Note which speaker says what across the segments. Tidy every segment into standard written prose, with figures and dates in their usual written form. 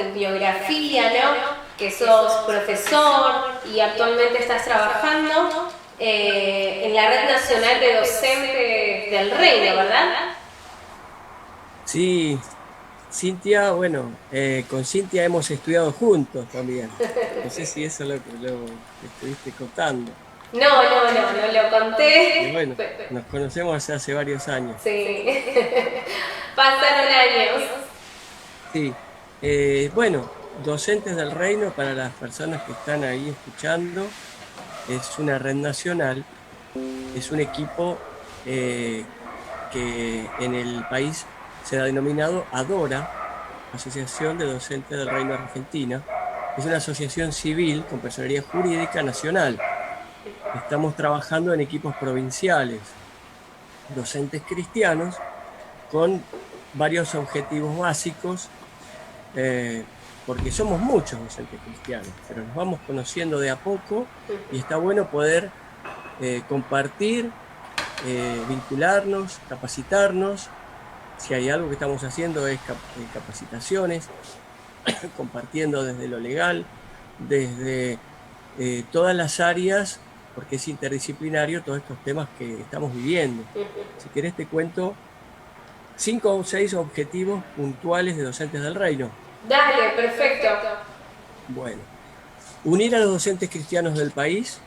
Speaker 1: tu biografía, ¿no? Que sos profesor y actualmente estás trabajando en la Red Nacional de Docentes del Reino, ¿verdad?
Speaker 2: Sí, Cintia, bueno, con Cintia hemos estudiado juntos también. No sé si eso lo estuviste contando.
Speaker 1: No lo
Speaker 2: Y
Speaker 1: conté.
Speaker 2: bueno, nos conocemos hace varios años.
Speaker 1: Sí, pasaron años.
Speaker 2: Sí, bueno, Docentes del Reino, para las personas que están ahí escuchando, es una red nacional, es un equipo que en el país se ha denominado ADORA, Asociación de Docentes del Reino de Argentina. Es una asociación civil con personería jurídica nacional. Estamos trabajando en equipos provinciales, docentes cristianos, con varios objetivos básicos, eh, porque somos muchos docentes cristianos, pero nos vamos conociendo de a poco y está bueno poder compartir, vincularnos, capacitarnos. Si hay algo que estamos haciendo es capacitaciones, compartiendo desde lo legal, desde todas las áreas, porque es interdisciplinario todos estos temas que estamos viviendo. Si querés te cuento 5 o 6 objetivos puntuales de Docentes del Reino.
Speaker 1: Dale, perfecto.
Speaker 2: Bueno, unir a los docentes cristianos del país,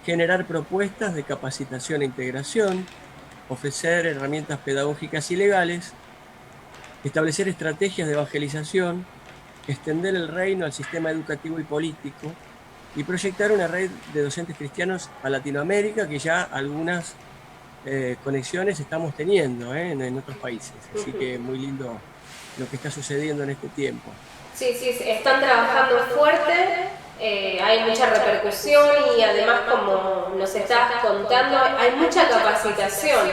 Speaker 2: generar propuestas de capacitación e integración, ofrecer herramientas pedagógicas y legales, establecer estrategias de evangelización, extender el reino al sistema educativo y político y proyectar una red de docentes cristianos a Latinoamérica, que ya algunas conexiones estamos teniendo en otros países. Así que muy lindo lo que está sucediendo en este tiempo.
Speaker 1: Sí, sí, están trabajando fuerte, hay mucha repercusión y además, como nos estás contando, hay mucha capacitación.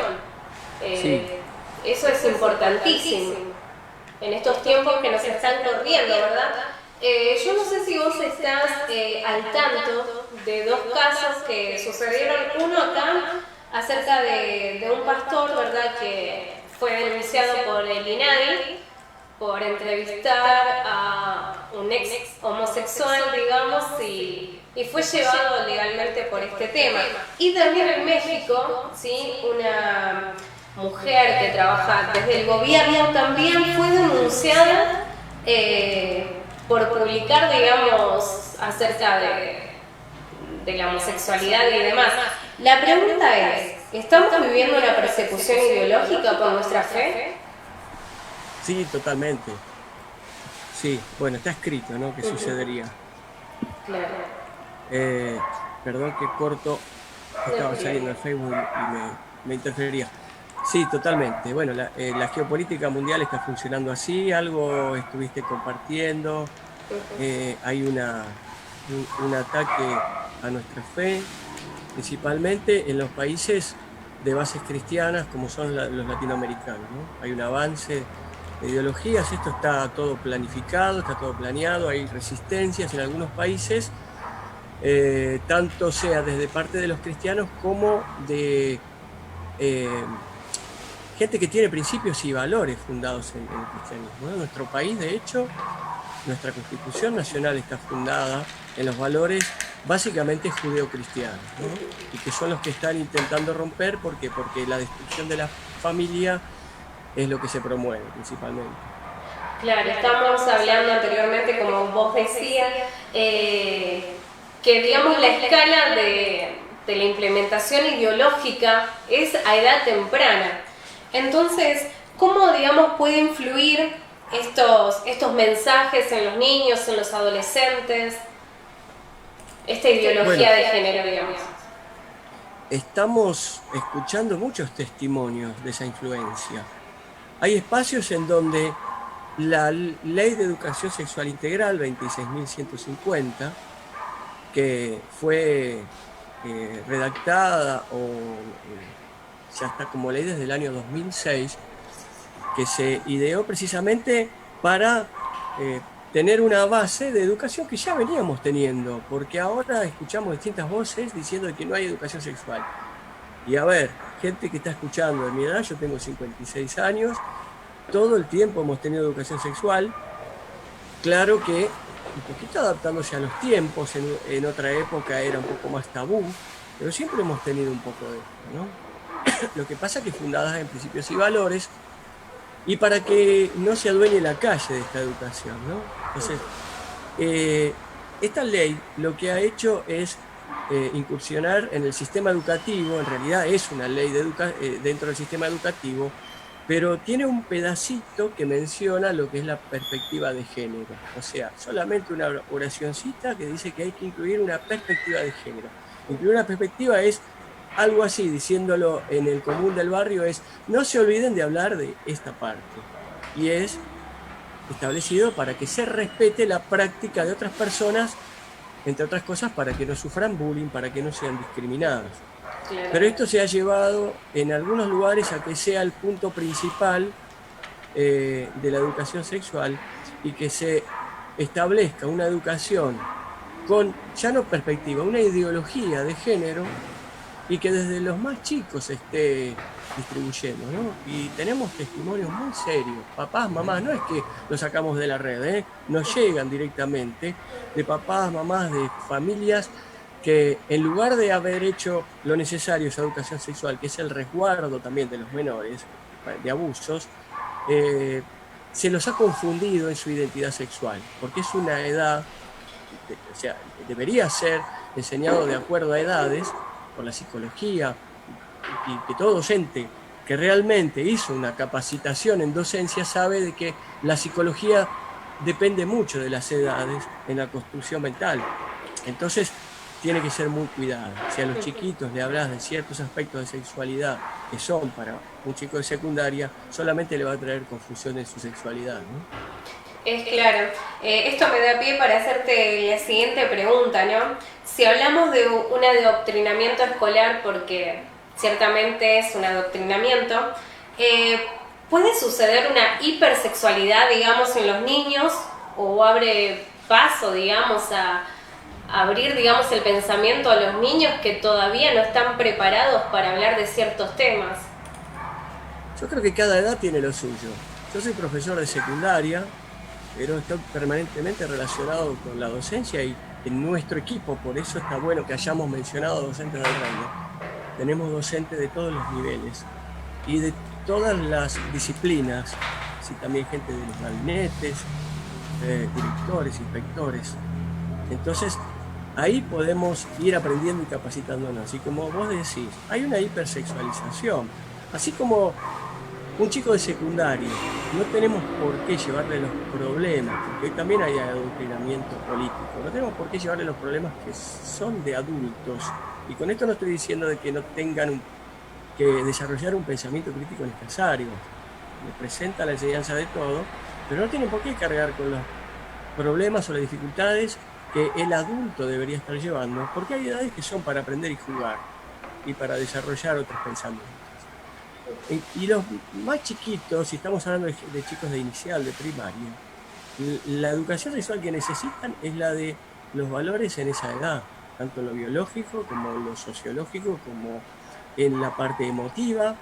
Speaker 2: Sí,
Speaker 1: Eh, Eso es importantísimo en estos tiempos que nos están corriendo, ¿verdad? Yo no sé si vos estás al tanto de dos casos que sucedieron, uno acá acerca de un pastor, ¿verdad?, que fue denunciado por el INADI por entrevistar a un ex homosexual, digamos, y fue llevado legalmente por este tema. Y también en México, ¿sí?, una mujer que trabaja desde el gobierno también fue denunciada por publicar, digamos, acerca de la homosexualidad y demás. La pregunta es, ¿estamos viviendo una persecución ideológica por nuestra fe?
Speaker 2: sí, totalmente. Sí, bueno, está escrito, ¿no? ¿Qué sucedería?
Speaker 1: Claro.
Speaker 2: Eh, Perdón que corto, estaba saliendo el Facebook y me interferiría. Sí, totalmente. Bueno, la geopolítica mundial está funcionando así, algo estuviste compartiendo, hay un ataque a nuestra fe, principalmente en los países de bases cristianas como son los latinoamericanos, ¿no? Hay un avance de ideologías, esto está todo planificado, está todo planeado, hay resistencias en algunos países, tanto sea desde parte de los cristianos como de eh, gente que tiene principios y valores fundados en el cristianismo, ¿no? Nuestro país, de hecho, nuestra Constitución Nacional está fundada en los valores básicamente judeocristianos, ¿no? Y que son los que están intentando romper porque la destrucción de la familia es lo que se promueve principalmente.
Speaker 1: Claro, estamos hablando anteriormente, como vos decías, que digamos la escala de la implementación ideológica es a edad temprana. Entonces, ¿cómo, digamos, puede influir estos mensajes en los niños, en los adolescentes, esta
Speaker 2: Bueno,
Speaker 1: ideología de género, digamos?
Speaker 2: estamos escuchando muchos testimonios de esa influencia. Hay espacios en donde la Ley de Educación Sexual Integral 26.150, que fue redactada ya está como ley desde el año 2006, que se ideó precisamente para tener una base de educación que ya veníamos teniendo, porque ahora escuchamos distintas voces diciendo que no hay educación sexual. Y a ver, gente que está escuchando de mi edad, yo tengo 56 años, todo el tiempo hemos tenido educación sexual, claro que un poquito adaptándose a los tiempos, en otra época era un poco más tabú, pero siempre hemos tenido un poco de esto, ¿no? Lo que pasa es que fundadas en principios y valores, y para que no se adueñe la calle de esta educación, ¿no? Entonces, esta ley lo que ha hecho es incursionar en el sistema educativo. En realidad es una ley dentro del sistema educativo, pero tiene un pedacito que menciona lo que es la perspectiva de género. O sea, solamente una oracioncita que dice que hay que incluir una perspectiva de género. Incluir una perspectiva es algo así, diciéndolo en el común del barrio, es no se olviden de hablar de esta parte. Y es establecido para que se respete la práctica de otras personas, entre otras cosas, para que no sufran bullying, para que no sean discriminadas. Claro. Pero esto se ha llevado en algunos lugares a que sea el punto principal de la educación sexual, y que se establezca una educación con, ya no perspectiva, una ideología de género, y que desde los más chicos se esté distribuyendo, ¿no? Y tenemos testimonios muy serios, papás, mamás, no es que los sacamos de la red, nos llegan directamente de papás, mamás, de familias que en lugar de haber hecho lo necesario esa educación sexual, que es el resguardo también de los menores, de abusos, se los ha confundido en su identidad sexual, porque es una edad, o sea, debería ser enseñado de acuerdo a edades, por la psicología, y que todo docente que realmente hizo una capacitación en docencia sabe de que la psicología depende mucho de las edades en la construcción mental. Entonces tiene que ser muy cuidado. Si a los chiquitos le hablas de ciertos aspectos de sexualidad que son para un chico de secundaria, solamente le va a traer confusión en su sexualidad, ¿no?
Speaker 1: Es claro. Esto me da pie para hacerte la siguiente pregunta, ¿no? Si hablamos de un adoctrinamiento escolar, porque ciertamente es un adoctrinamiento, ¿puede suceder una hipersexualidad, digamos, en los niños? ¿O abre paso, digamos, a abrir, digamos, el pensamiento a los niños que todavía no están preparados para hablar de ciertos temas?
Speaker 2: Yo creo que cada edad tiene lo suyo. Yo soy profesor de secundaria, pero estoy permanentemente relacionado con la docencia, y en nuestro equipo, por eso está bueno que hayamos mencionado docentes del reino. Tenemos docentes de todos los niveles y de todas las disciplinas, sí, también gente de los gabinetes, directores, inspectores. Entonces, ahí podemos ir aprendiendo y capacitándonos. Y como vos decís, hay una hipersexualización. Así como un chico de secundaria, no tenemos por qué llevarle los problemas, porque también hay adoctrinamiento político, no tenemos por qué llevarle los problemas que son de adultos. Y con esto no estoy diciendo de que no tengan que desarrollar un pensamiento crítico necesario. Le presenta la enseñanza de todo, pero no tienen por qué cargar con los problemas o las dificultades que el adulto debería estar llevando, porque hay edades que son para aprender y jugar, y para desarrollar otros pensamientos. Y los más chiquitos, si estamos hablando de chicos de inicial, de primaria, la educación sexual que necesitan es la de los valores en esa edad, tanto en lo biológico como en lo sociológico, como en la parte emotiva,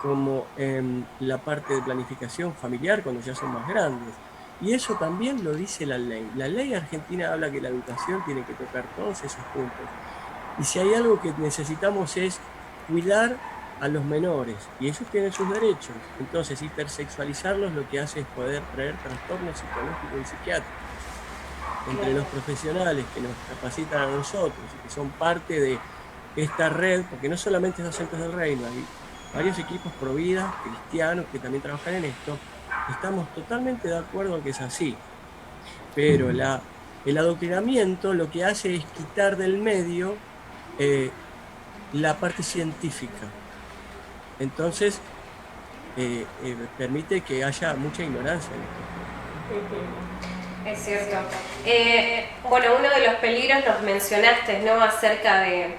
Speaker 2: como en la parte de planificación familiar cuando ya son más grandes. Y eso también lo dice la ley. La ley argentina habla que la educación tiene que tocar todos esos puntos. Y si hay algo que necesitamos es cuidar a los menores, y ellos tienen sus derechos. Entonces, hipersexualizarlos lo que hace es poder traer trastornos psicológicos y psiquiátricos. Entre los profesionales que nos capacitan a nosotros y que son parte de esta red, porque no solamente es docentes del reino, hay varios equipos pro vida, cristianos, que también trabajan en esto, estamos totalmente de acuerdo en que es así. Pero el adoctrinamiento lo que hace es quitar del medio la parte científica. Entonces, permite que haya mucha ignorancia en esto.
Speaker 1: Es cierto. Bueno, uno de los peligros los mencionaste, ¿no? Acerca de...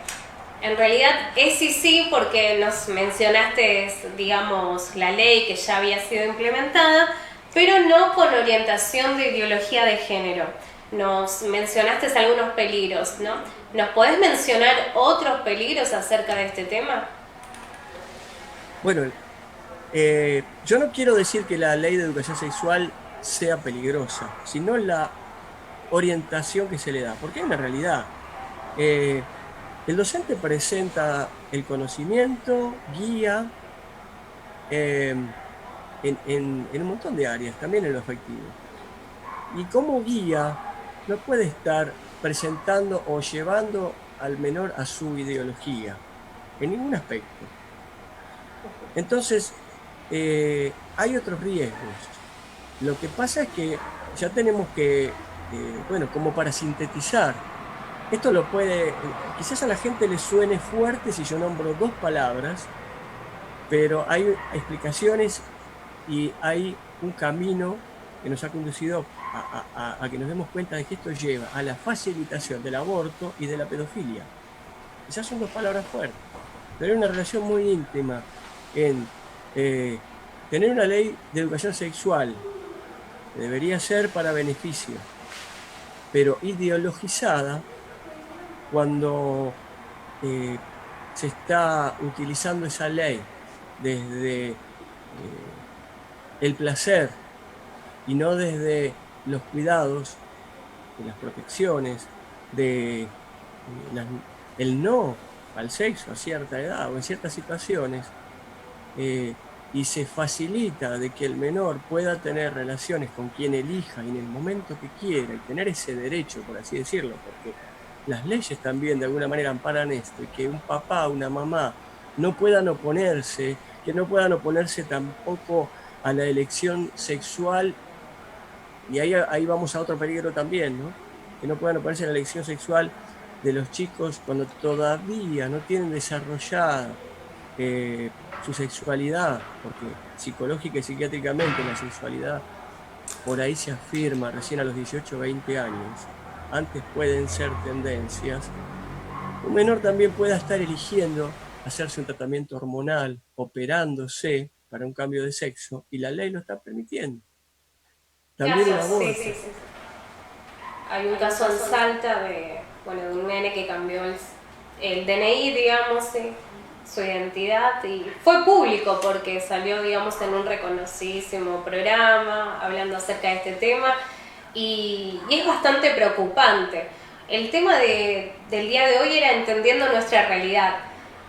Speaker 1: En realidad es sí, porque nos mencionaste, digamos, la ley que ya había sido implementada, pero no con orientación de ideología de género. Nos mencionaste algunos peligros, ¿no? ¿Nos podés mencionar otros peligros acerca de este tema?
Speaker 2: Bueno, yo no quiero decir que la ley de educación sexual sea peligrosa, sino la orientación que se le da, porque hay una realidad. El docente presenta el conocimiento, guía en un montón de áreas, también en lo afectivo. Y como guía no puede estar presentando o llevando al menor a su ideología, en ningún aspecto. Entonces, hay otros riesgos. Lo que pasa es que ya tenemos que, bueno, como para sintetizar, esto lo puede, quizás a la gente le suene fuerte si yo nombro dos palabras, pero hay explicaciones y hay un camino que nos ha conducido a que nos demos cuenta de que esto lleva a la facilitación del aborto y de la pedofilia. Quizás son dos palabras fuertes, pero hay una relación muy íntima en tener una ley de educación sexual que debería ser para beneficio, pero ideologizada cuando se está utilizando esa ley desde el placer y no desde los cuidados, de las protecciones, de el no al sexo a cierta edad o en ciertas situaciones, y se facilita de que el menor pueda tener relaciones con quien elija y en el momento que quiera y tener ese derecho, por así decirlo, porque las leyes también de alguna manera amparan esto, y que un papá, una mamá no puedan oponerse, que no puedan oponerse tampoco a la elección sexual, y ahí vamos a otro peligro también, ¿no? Que no puedan oponerse a la elección sexual de los chicos cuando todavía no tienen desarrollada su sexualidad, porque psicológica y psiquiátricamente la sexualidad por ahí se afirma recién a los 18 o 20 años, antes pueden ser tendencias. Un menor también pueda estar eligiendo hacerse un tratamiento hormonal, operándose para un cambio de sexo, y la ley lo está permitiendo. También un aborto.
Speaker 1: Sí. Hay un caso en Salta de un nene que cambió el DNI, digamos, su identidad, y fue público porque salió, digamos, en un reconocidísimo programa hablando acerca de este tema, y es bastante preocupante. El tema del día de hoy era entendiendo nuestra realidad,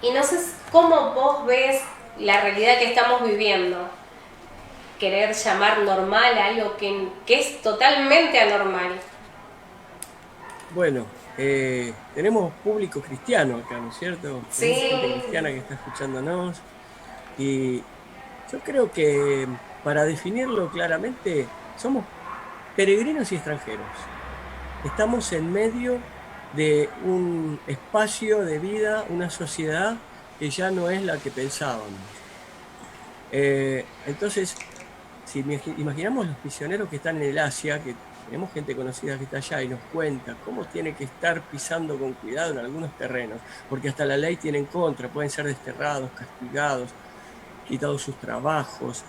Speaker 1: y no sé cómo vos ves la realidad que estamos viviendo. Querer llamar normal a algo que es totalmente anormal.
Speaker 2: Bueno, tenemos público cristiano acá, ¿no es cierto?
Speaker 1: Sí.
Speaker 2: Tenemos gente cristiana que está escuchándonos, y yo creo que para definirlo claramente somos peregrinos y extranjeros. Estamos en medio de un espacio de vida, una sociedad que ya no es la que pensábamos. Entonces, si imaginamos los misioneros que están en el Asia, que tenemos gente conocida que está allá y nos cuenta cómo tiene que estar pisando con cuidado en algunos terrenos, porque hasta la ley tiene en contra, pueden ser desterrados, castigados, quitados sus trabajos,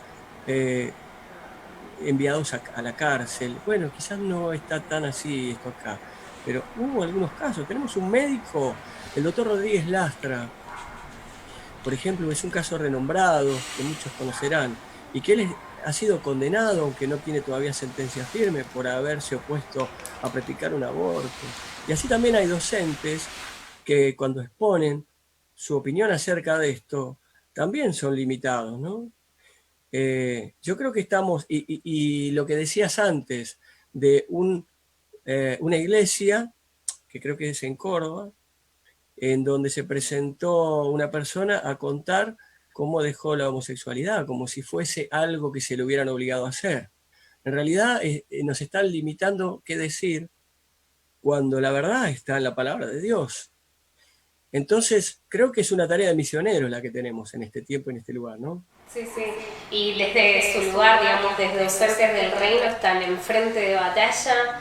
Speaker 2: enviados a la cárcel. Bueno, quizás no está tan así esto acá, pero hubo algunos casos. Tenemos un médico, el doctor Rodríguez Lastra, por ejemplo, es un caso renombrado que muchos conocerán, y que él ha sido condenado, aunque no tiene todavía sentencia firme, por haberse opuesto a practicar un aborto. Y así también hay docentes que cuando exponen su opinión acerca de esto, también son limitados, ¿no? Yo creo que estamos, y lo que decías antes, de una iglesia, que creo que es en Córdoba, en donde se presentó una persona a contar cómo dejó la homosexualidad, como si fuese algo que se le hubieran obligado a hacer. En realidad nos están limitando qué decir cuando la verdad está en la palabra de Dios. Entonces, creo que es una tarea de misioneros la que tenemos en este tiempo, en este lugar, ¿no?
Speaker 1: Sí. Y desde su lugar, digamos, desde docentes del reino, están en frente de batalla,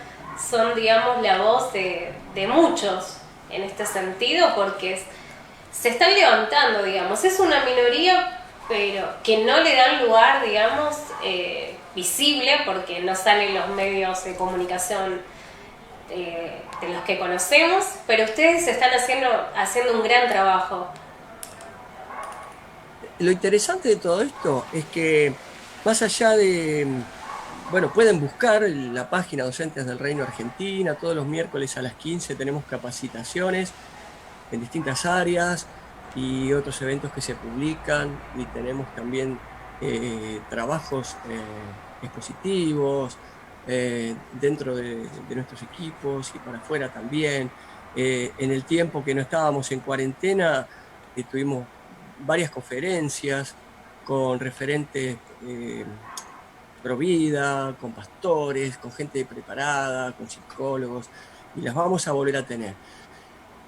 Speaker 1: son, digamos, la voz de muchos en este sentido, porque se están levantando, digamos. Es una minoría, pero que no le dan lugar, digamos, visible, porque no salen los medios de comunicación de los que conocemos, pero ustedes están haciendo un gran trabajo.
Speaker 2: Lo interesante de todo esto es que, más allá de bueno, pueden buscar la página Docentes del Reino Argentina. Todos los miércoles a las 15 tenemos capacitaciones en distintas áreas y otros eventos que se publican, y tenemos también trabajos expositivos dentro de nuestros equipos y para afuera también. En el tiempo que no estábamos en cuarentena, tuvimos varias conferencias con referentes pro vida, con pastores, con gente preparada, con psicólogos, y las vamos a volver a tener.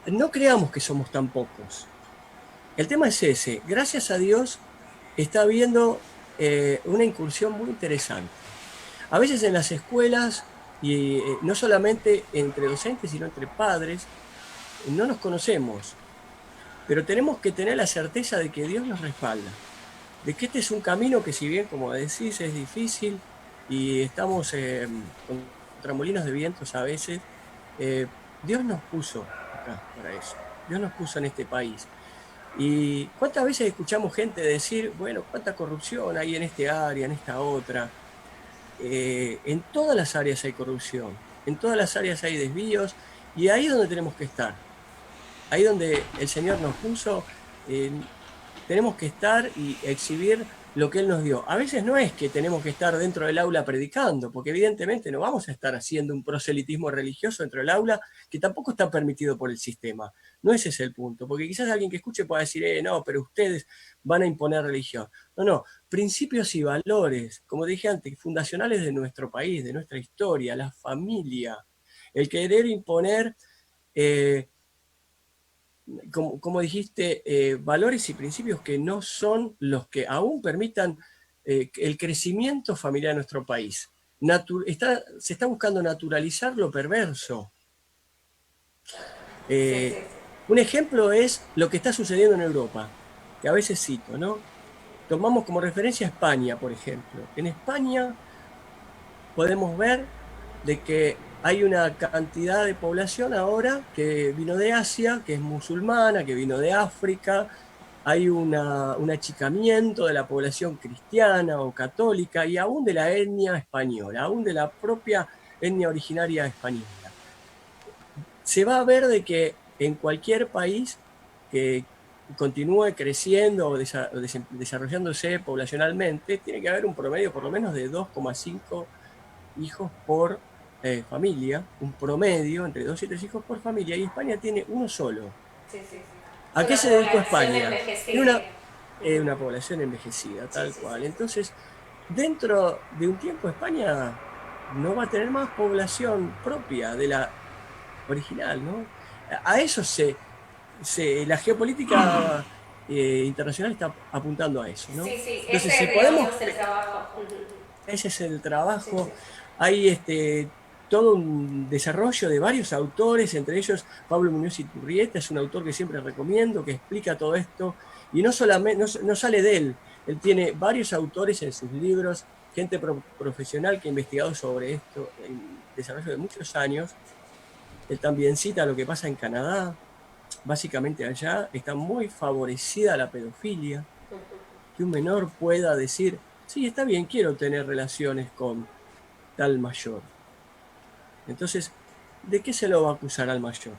Speaker 2: No creamos que somos tan pocos. El tema es ese. Gracias a Dios está habiendo una incursión muy interesante. A veces en las escuelas, y no solamente entre docentes, sino entre padres, no nos conocemos, pero tenemos que tener la certeza de que Dios nos respalda, de que este es un camino que, si bien, como decís, es difícil y estamos contra molinos de vientos a veces, Dios nos puso acá para eso. Dios nos puso en este país. ¿Y cuántas veces escuchamos gente decir, bueno, cuánta corrupción hay en este área, en esta otra? En todas las áreas hay corrupción, en todas las áreas hay desvíos, y ahí es donde tenemos que estar. Ahí donde el Señor nos puso, tenemos que estar y exhibir lo que Él nos dio. A veces no es que tenemos que estar dentro del aula predicando, porque evidentemente no vamos a estar haciendo un proselitismo religioso dentro del aula, que tampoco está permitido por el sistema. No ese es el punto, porque quizás alguien que escuche pueda decir, no, pero ustedes van a imponer religión. No, no, principios y valores, como dije antes, fundacionales de nuestro país, de nuestra historia, la familia. El querer imponer... como dijiste, valores y principios que no son los que aún permitan el crecimiento familiar de nuestro país. Se está buscando naturalizar lo perverso.
Speaker 1: Sí, sí.
Speaker 2: Un ejemplo es lo que está sucediendo en Europa, que a veces cito, ¿no? Tomamos como referencia a España, por ejemplo. En España podemos ver de que hay una cantidad de población ahora que vino de Asia, que es musulmana, que vino de África. Hay un achicamiento de la población cristiana o católica y aún de la etnia española, aún de la propia etnia originaria española. Se va a ver de que en cualquier país que continúe creciendo o desarrollándose poblacionalmente, tiene que haber un promedio por lo menos de 2,5 hijos por familia, un promedio entre 2 y 3 hijos por familia, y España tiene uno solo.
Speaker 1: Sí, sí. Es
Speaker 2: ¿A qué
Speaker 1: una
Speaker 2: se dedicó
Speaker 1: población
Speaker 2: España? Tiene
Speaker 1: envejecida.
Speaker 2: una población envejecida,
Speaker 1: Sí,
Speaker 2: tal
Speaker 1: sí,
Speaker 2: cual.
Speaker 1: sí.
Speaker 2: Entonces, dentro de un tiempo España no va a tener más población propia de la original, ¿no? A eso la geopolítica internacional está apuntando a eso, ¿no?
Speaker 1: Sí, sí,
Speaker 2: Entonces,
Speaker 1: ese
Speaker 2: si
Speaker 1: digamos
Speaker 2: podemos
Speaker 1: es el trabajo.
Speaker 2: ese es el
Speaker 1: Sí,
Speaker 2: trabajo.
Speaker 1: sí.
Speaker 2: Hay todo un desarrollo de varios autores, entre ellos Pablo Muñoz Iturrieta, es un autor que siempre recomiendo, que explica todo esto, y no solamente, no sale de él, él tiene varios autores en sus libros, gente profesional que ha investigado sobre esto en desarrollo de muchos años. Él también cita lo que pasa en Canadá. Básicamente allá está muy favorecida la pedofilia, que un menor pueda decir, sí, está bien, quiero tener relaciones con tal mayor. Entonces, ¿de qué se lo va a acusar al mayor?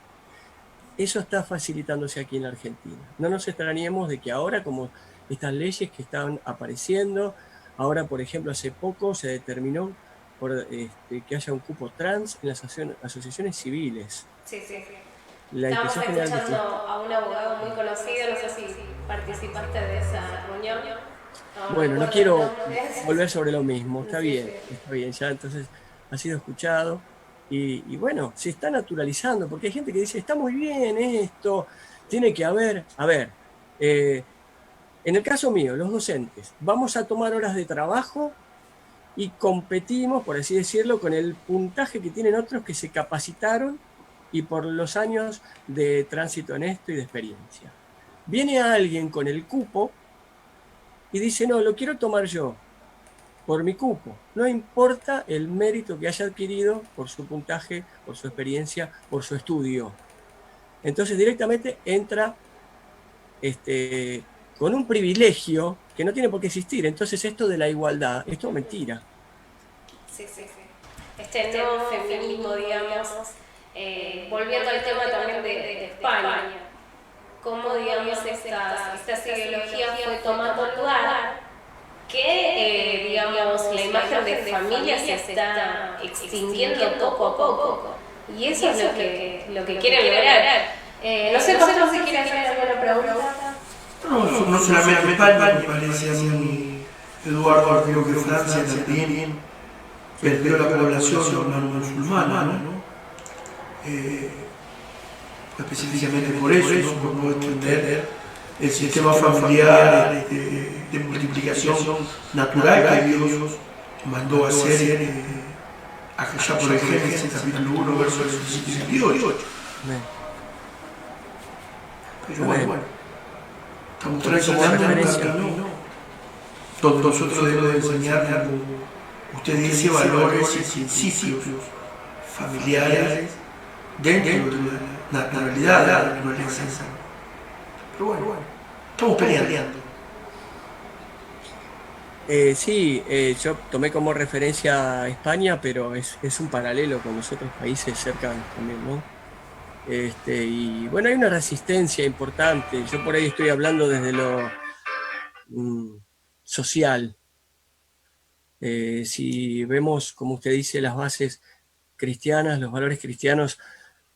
Speaker 2: Eso está facilitándose aquí en la Argentina. No nos extrañemos de que ahora, como estas leyes que están apareciendo, ahora, por ejemplo, hace poco se determinó que haya un cupo trans en las asociaciones civiles.
Speaker 1: Sí, sí.
Speaker 2: La
Speaker 1: Estábamos
Speaker 2: Inspección General de
Speaker 1: escuchando
Speaker 2: Justicia.
Speaker 1: a un abogado muy conocido, no sé si participaste de esa reunión. No
Speaker 2: Bueno, no
Speaker 1: recuerdo el
Speaker 2: quiero
Speaker 1: nombre.
Speaker 2: volver sobre lo mismo,
Speaker 1: Sí, sí.
Speaker 2: está bien, ya entonces ha sido escuchado y bueno, se está naturalizando, porque hay gente que dice, está muy bien esto, tiene que haber, a ver, en el caso mío, los docentes, vamos a tomar horas de trabajo y competimos, por así decirlo, con el puntaje que tienen otros que se capacitaron y por los años de tránsito en esto y de experiencia. Viene alguien con el cupo y dice, no, lo quiero tomar yo, por mi cupo. No importa el mérito que haya adquirido por su puntaje, por su experiencia, por su estudio. Entonces directamente entra con un privilegio que no tiene por qué existir. Entonces esto de la igualdad, esto es mentira.
Speaker 1: Sí, sí, sí. Este nuevo feminismo, digamos, volviendo al tema también de España, cómo, digamos, estas ideologías fue tomando lugar, que, digamos, la imagen de familia se está extinguiendo poco a poco. Y eso es lo que quieren lograr. No sé, Pastor, si quiere hacer alguna pregunta.
Speaker 3: No solamente España, me parece a mí, Eduardo, creo que Francia también perdió la población musulmana, ¿no? Específicamente por eso, ¿no? Por no extender el sistema familiar de multiplicación natural que Dios mandó a hacer allá por el Génesis capítulo 1, verso 17 y 18. Pero bueno, estamos transitando un camino donde nosotros debemos enseñar, como usted dice, valores y principios familiares dentro de la naturalidad de la naturaleza. Pero bueno, estamos peleando.
Speaker 2: Sí, yo tomé como referencia a España, pero es un paralelo con los otros países cercanos también, ¿no? Y bueno, hay una resistencia importante. Yo por ahí estoy hablando desde lo social. Si vemos, como usted dice, las bases cristianas, los valores cristianos,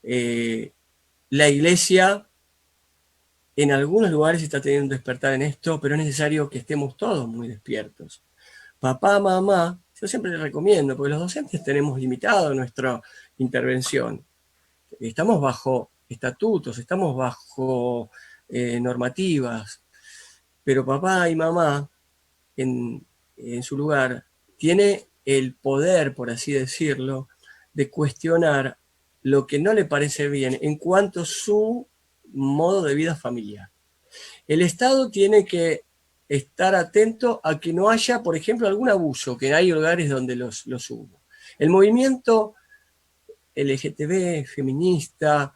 Speaker 2: la Iglesia en algunos lugares está teniendo un despertar en esto, pero es necesario que estemos todos muy despiertos. Papá, mamá, yo siempre les recomiendo, porque los docentes tenemos limitado nuestra intervención. Estamos bajo estatutos, estamos bajo normativas, pero papá y mamá, en su lugar, tiene el poder, por así decirlo, de cuestionar lo que no le parece bien en cuanto a su modo de vida familiar. El Estado tiene que estar atento a que no haya, por ejemplo, algún abuso, que hay lugares donde los hubo. El movimiento LGTB, feminista,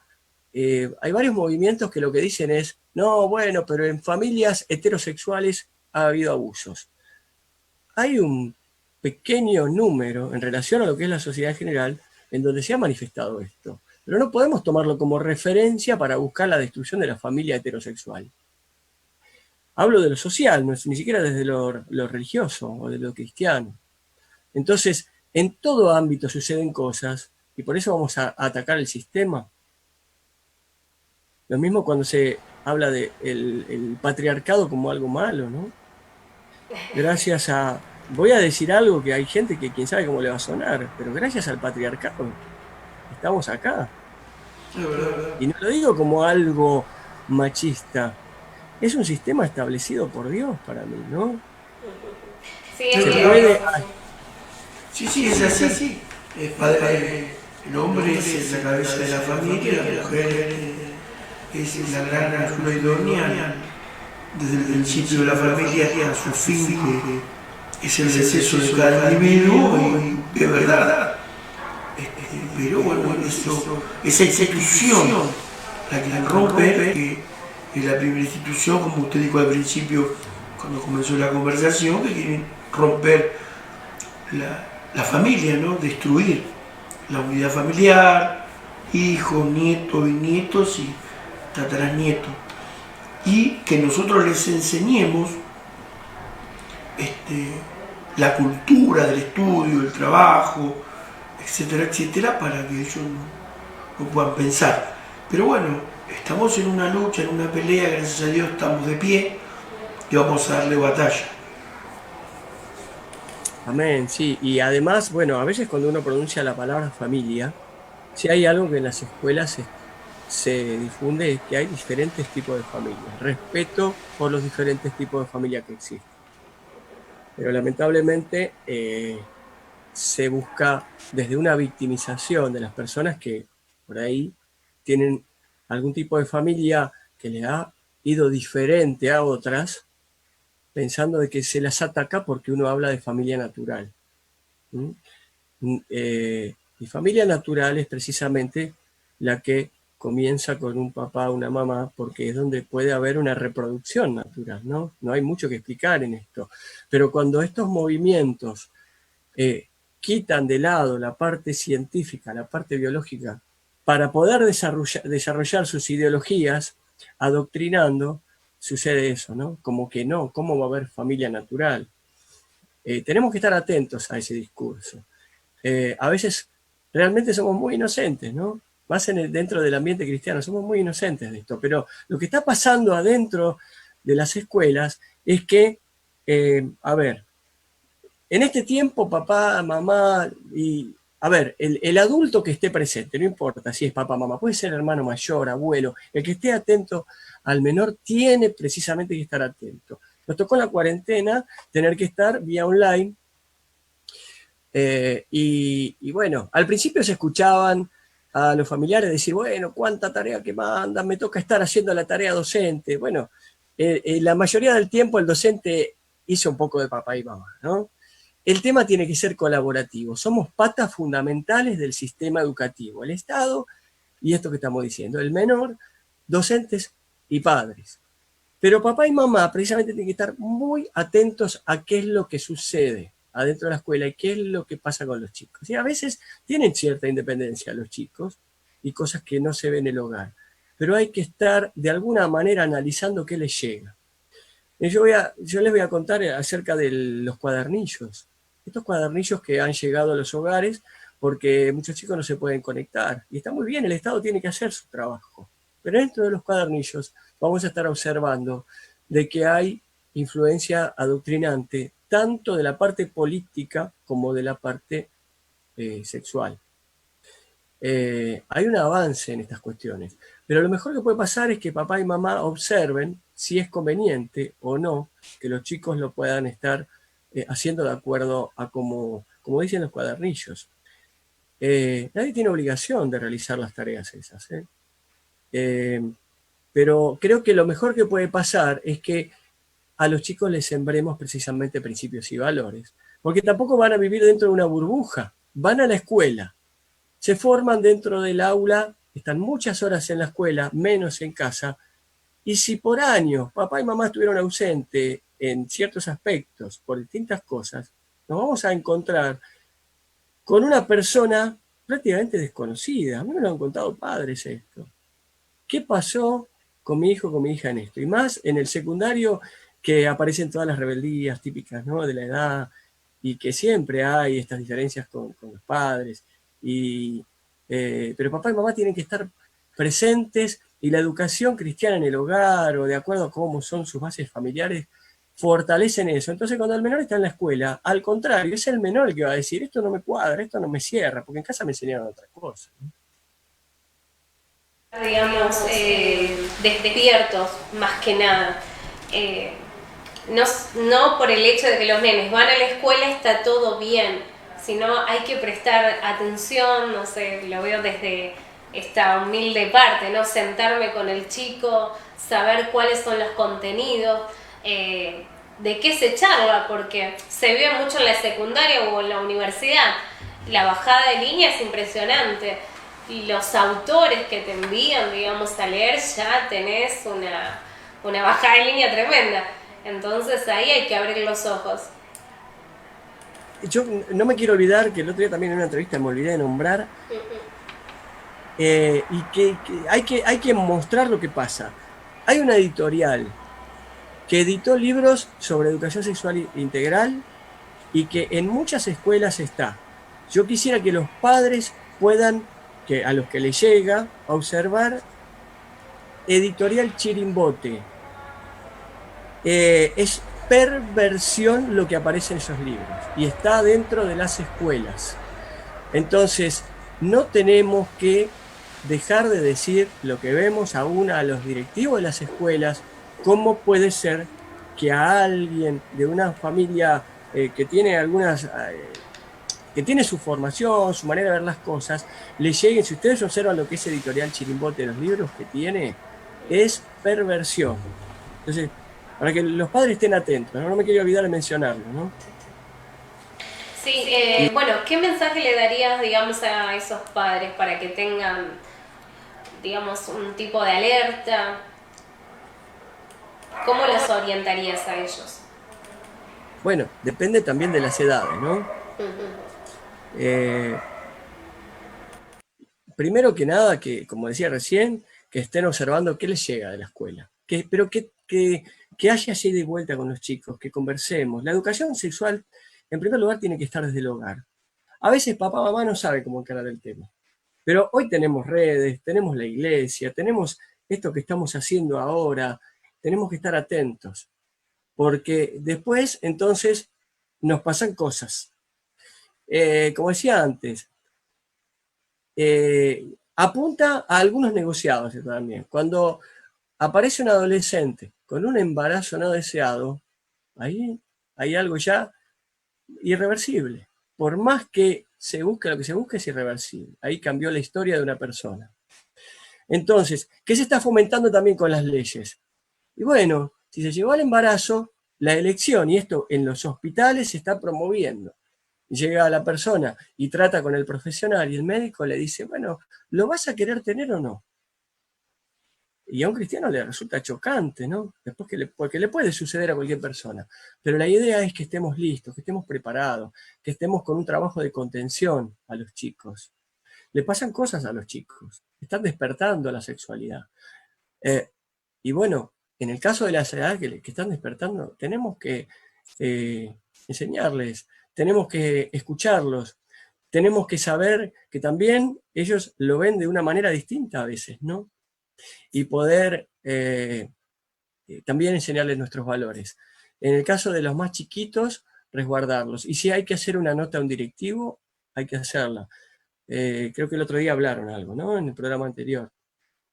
Speaker 2: hay varios movimientos que lo que dicen es, no, bueno, pero en familias heterosexuales ha habido abusos. Hay un pequeño número en relación a lo que es la sociedad en general en donde se ha manifestado esto, pero no podemos tomarlo como referencia para buscar la destrucción de la familia heterosexual. Hablo de lo social, no es ni siquiera desde lo religioso o de lo cristiano. Entonces, en todo ámbito suceden cosas y por eso vamos a atacar el sistema. Lo mismo cuando se habla del el patriarcado como algo malo, ¿no? Gracias a... Voy a decir algo que hay gente que quién sabe cómo le va a sonar, pero gracias al patriarcado estamos acá. Y no lo digo como algo machista. Es un sistema establecido por Dios para mí, ¿no?
Speaker 1: Sí,
Speaker 3: Sí, es así. El hombre es la cabeza de la familia, la mujer es la gran ayuda idónea desde el principio de la familia hasta su fin, que es el deceso de cada individuo, y es verdad. Pero bueno, esa institución, la que rompe, que es la primera institución, como usted dijo al principio, cuando comenzó la conversación, que quieren romper la familia, ¿no? Destruir la unidad familiar, hijos, nietos, bisnietos y tataranietos. Y que nosotros les enseñemos la cultura del estudio, el trabajo, etcétera, etcétera, para que ellos no puedan pensar. Pero bueno, estamos en una lucha, en una pelea, gracias a Dios estamos de pie y vamos a darle batalla.
Speaker 2: Amén, sí. Y además, bueno, a veces cuando uno pronuncia la palabra familia, si hay algo que en las escuelas se difunde es que hay diferentes tipos de familias. Respeto por los diferentes tipos de familia que existen. Pero lamentablemente se busca desde una victimización de las personas que por ahí tienen algún tipo de familia que le ha ido diferente a otras, pensando de que se las ataca porque uno habla de familia natural. Y familia natural es precisamente la que comienza con un papá, una mamá, porque es donde puede haber una reproducción natural, ¿no? No hay mucho que explicar en esto. Pero cuando estos movimientos quitan de lado la parte científica, la parte biológica, para poder desarrollar sus ideologías, adoctrinando, sucede eso, ¿no? Como que no, ¿cómo va a haber familia natural? Tenemos que estar atentos a ese discurso. A veces realmente somos muy inocentes, ¿no? Más dentro del ambiente cristiano, somos muy inocentes de esto, pero lo que está pasando adentro de las escuelas es que, a ver, en este tiempo papá, mamá y, a ver, el adulto que esté presente, no importa si es papá, mamá, puede ser hermano mayor, abuelo, el que esté atento al menor tiene precisamente que estar atento. Nos tocó en la cuarentena tener que estar vía online y bueno, al principio se escuchaban a los familiares decir, bueno, cuánta tarea que mandan, me toca estar haciendo la tarea docente. Bueno, la mayoría del tiempo el docente hizo un poco de papá y mamá, ¿no? El tema tiene que ser colaborativo. Somos patas fundamentales del sistema educativo, el Estado y esto que estamos diciendo, el menor, docentes y padres. Pero papá y mamá precisamente tienen que estar muy atentos a qué es lo que sucede adentro de la escuela y qué es lo que pasa con los chicos. Y a veces tienen cierta independencia los chicos y cosas que no se ven en el hogar. Pero hay que estar de alguna manera analizando qué les llega. Yo les voy a contar acerca de los cuadernillos. Estos cuadernillos que han llegado a los hogares porque muchos chicos no se pueden conectar. Y está muy bien, el Estado tiene que hacer su trabajo. Pero dentro de los cuadernillos vamos a estar observando de que hay influencia adoctrinante tanto de la parte política como de la parte sexual. Hay un avance en estas cuestiones, pero lo mejor que puede pasar es que papá y mamá observen si es conveniente o no que los chicos lo puedan estar haciendo de acuerdo a como dicen los cuadernillos. Nadie tiene obligación de realizar las tareas esas, pero creo que lo mejor que puede pasar es que a los chicos les sembremos precisamente principios y valores, porque tampoco van a vivir dentro de una burbuja, van a la escuela, se forman dentro del aula, están muchas horas en la escuela, menos en casa, y si por años papá y mamá estuvieron ausentes en ciertos aspectos, por distintas cosas, nos vamos a encontrar con una persona prácticamente desconocida. A mí me lo han contado padres esto. ¿Qué pasó con mi hijo, con mi hija en esto? Y más en el secundario, que aparecen todas las rebeldías típicas, ¿no?, de la edad, y que siempre hay estas diferencias con los padres. Pero papá y mamá tienen que estar presentes y la educación cristiana en el hogar o de acuerdo a cómo son sus bases familiares fortalecen eso. Entonces cuando el menor está en la escuela, al contrario, es el menor el que va a decir esto no me cuadra, esto no me cierra, porque en casa me enseñaron otra cosa, ¿no?
Speaker 1: Digamos, despiertos más que nada. No por el hecho de que los nenes van a la escuela está todo bien, sino hay que prestar atención, no sé, lo veo desde esta humilde parte, ¿no? Sentarme con el chico, saber cuáles son los contenidos, de qué se charla, porque se ve mucho en la secundaria o en la universidad. La bajada de línea es impresionante. Los autores que te envían, digamos, a leer, ya tenés una bajada de línea tremenda. Entonces ahí hay que abrir los ojos.
Speaker 2: Yo no me quiero olvidar que el otro día también en una entrevista me olvidé de nombrar, y que hay que mostrar lo que pasa. Hay una editorial que editó libros sobre educación sexual integral y que en muchas escuelas está. Yo quisiera que los padres puedan, que a los que les llega, a observar Editorial Chirimbote. Es perversión lo que aparece en esos libros y está dentro de las escuelas. Entonces, no tenemos que dejar de decir lo que vemos aún a los directivos de las escuelas. ¿Cómo puede ser que a alguien de una familia que tiene que tiene su formación, su manera de ver las cosas, le lleguen? Si ustedes observan lo que es Editorial Chirimbote, los libros que tiene, es perversión. Entonces, para que los padres estén atentos, no me quiero olvidar de mencionarlo, ¿no?
Speaker 1: Sí, bueno, ¿qué mensaje le darías, digamos, a esos padres para que tengan, digamos, un tipo de alerta? ¿Cómo los orientarías a ellos?
Speaker 2: Bueno, depende también de las edades, ¿no? Primero que nada, que como decía recién, que estén observando qué les llega de la escuela, pero que haya ida y vuelta con los chicos, que conversemos. La educación sexual, en primer lugar, tiene que estar desde el hogar. A veces papá, mamá no sabe cómo encarar el tema, pero hoy tenemos redes, tenemos la iglesia, tenemos esto que estamos haciendo ahora, tenemos que estar atentos, porque después, entonces, nos pasan cosas. Como decía antes, apunta a algunos negociados también. Cuando aparece un adolescente con un embarazo no deseado, ahí hay algo ya irreversible. Por más que se busque lo que se busque, es irreversible. Ahí cambió la historia de una persona. Entonces, ¿qué se está fomentando también con las leyes? Y bueno, si se llegó al embarazo, la elección, y esto en los hospitales se está promoviendo. Llega la persona y trata con el profesional y el médico le dice, bueno, ¿lo vas a querer tener o no? Y a un cristiano le resulta chocante, ¿no? Después porque le puede suceder a cualquier persona. Pero la idea es que estemos listos, que estemos preparados, que estemos con un trabajo de contención a los chicos. Le pasan cosas a los chicos, están despertando la sexualidad. Y bueno, en el caso de las edades que están despertando, tenemos que enseñarles, tenemos que escucharlos, tenemos que saber que también ellos lo ven de una manera distinta a veces, ¿no? Y poder también enseñarles nuestros valores. En el caso de los más chiquitos, resguardarlos. Y si hay que hacer una nota a un directivo, hay que hacerla. Creo que el otro día hablaron algo, ¿no? En el programa anterior.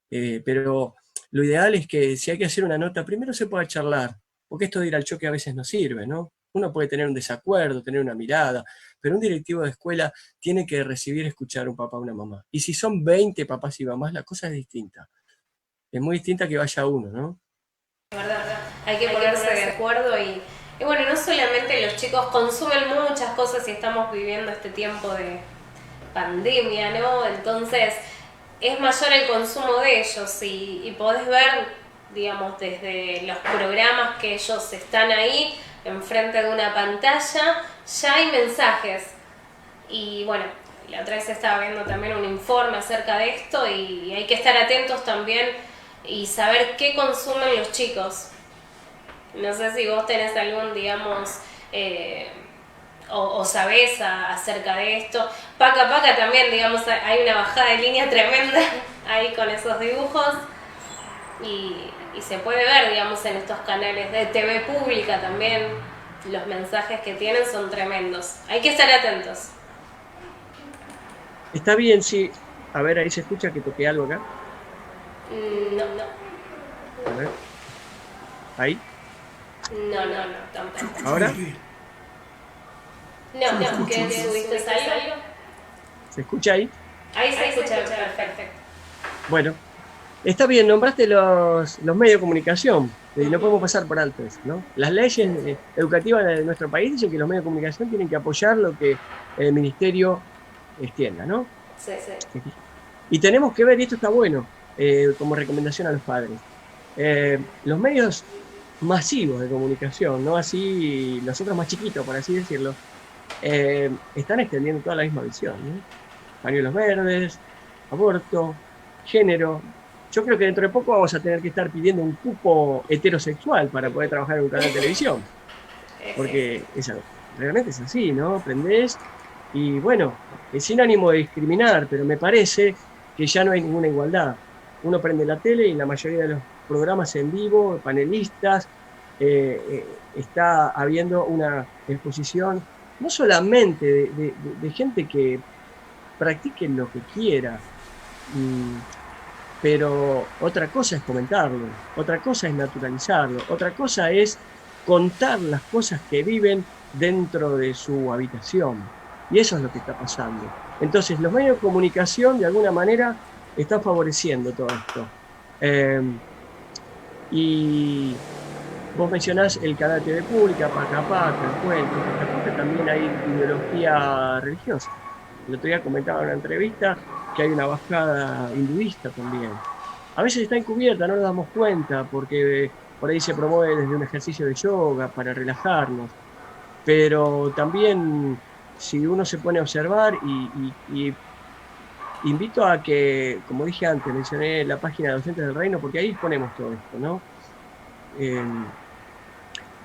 Speaker 2: Pero lo ideal es que si hay que hacer una nota, primero se pueda charlar, porque esto de ir al choque a veces no sirve, ¿no? Uno puede tener un desacuerdo, tener una mirada, pero un directivo de escuela tiene que recibir, escuchar a un papá o una mamá. Y si son 20 papás y mamás, la cosa es distinta. Es muy distinta que vaya uno, ¿no?
Speaker 1: ¿Verdad? Hay que ponerse de acuerdo y bueno, no solamente los chicos consumen muchas cosas y estamos viviendo este tiempo de pandemia, ¿no? Entonces es mayor el consumo de ellos y podés ver, digamos, desde los programas que ellos están ahí enfrente de una pantalla, ya hay mensajes. Y bueno, la otra vez estaba viendo también un informe acerca de esto y hay que estar atentos también y saber qué consumen los chicos. No sé si vos tenés algún, digamos, o sabés acerca de esto. Paca Paca también, digamos, hay una bajada de línea tremenda ahí con esos dibujos y se puede ver, digamos, en estos canales de TV pública también. Los mensajes que tienen son tremendos. Hay que estar atentos.
Speaker 2: Está bien, sí. A ver, ahí se escucha que toqué algo acá.
Speaker 1: No.
Speaker 2: A ver. ¿Ahí?
Speaker 1: No, tampoco.
Speaker 2: ¿Ahora?
Speaker 1: No, ¿qué subiste algo?
Speaker 2: ¿Se escucha ahí?
Speaker 1: Ahí se escucha, perfecto.
Speaker 2: Bueno, está bien, nombraste los medios de comunicación, y no podemos pasar por alto eso, ¿no? Las leyes educativas de nuestro país dicen que los medios de comunicación tienen que apoyar lo que el ministerio extienda, ¿no?
Speaker 1: Sí.
Speaker 2: Y tenemos que ver, y esto está bueno, como recomendación a los padres, los medios masivos de comunicación, no así los otros más chiquitos, por así decirlo, están extendiendo toda la misma visión, ¿no? Pañuelos verdes, aborto, género. Yo creo que dentro de poco vamos a tener que estar pidiendo un cupo heterosexual para poder trabajar en un canal de televisión, porque realmente es así, ¿no? Prendés y bueno, es sin ánimo de discriminar, pero me parece que ya no hay ninguna igualdad. Uno prende la tele y en la mayoría de los programas en vivo, panelistas, está habiendo una exposición no solamente de gente que practique lo que quiera, pero otra cosa es comentarlo, otra cosa es naturalizarlo, otra cosa es contar las cosas que viven dentro de su habitación. Y eso es lo que está pasando. Entonces, los medios de comunicación, de alguna manera, están favoreciendo todo esto. Y vos mencionás el canal TV pública, Paca Paca, el cuento, Paca también hay ideología religiosa. El otro día comentaba en una entrevista que hay una bajada hinduista también. A veces está encubierta, no nos damos cuenta, porque por ahí se promueve desde un ejercicio de yoga para relajarnos. Pero también si uno se pone a observar y invito a que, como dije antes, mencioné la página de Docentes del Reino, porque ahí ponemos todo esto, ¿no?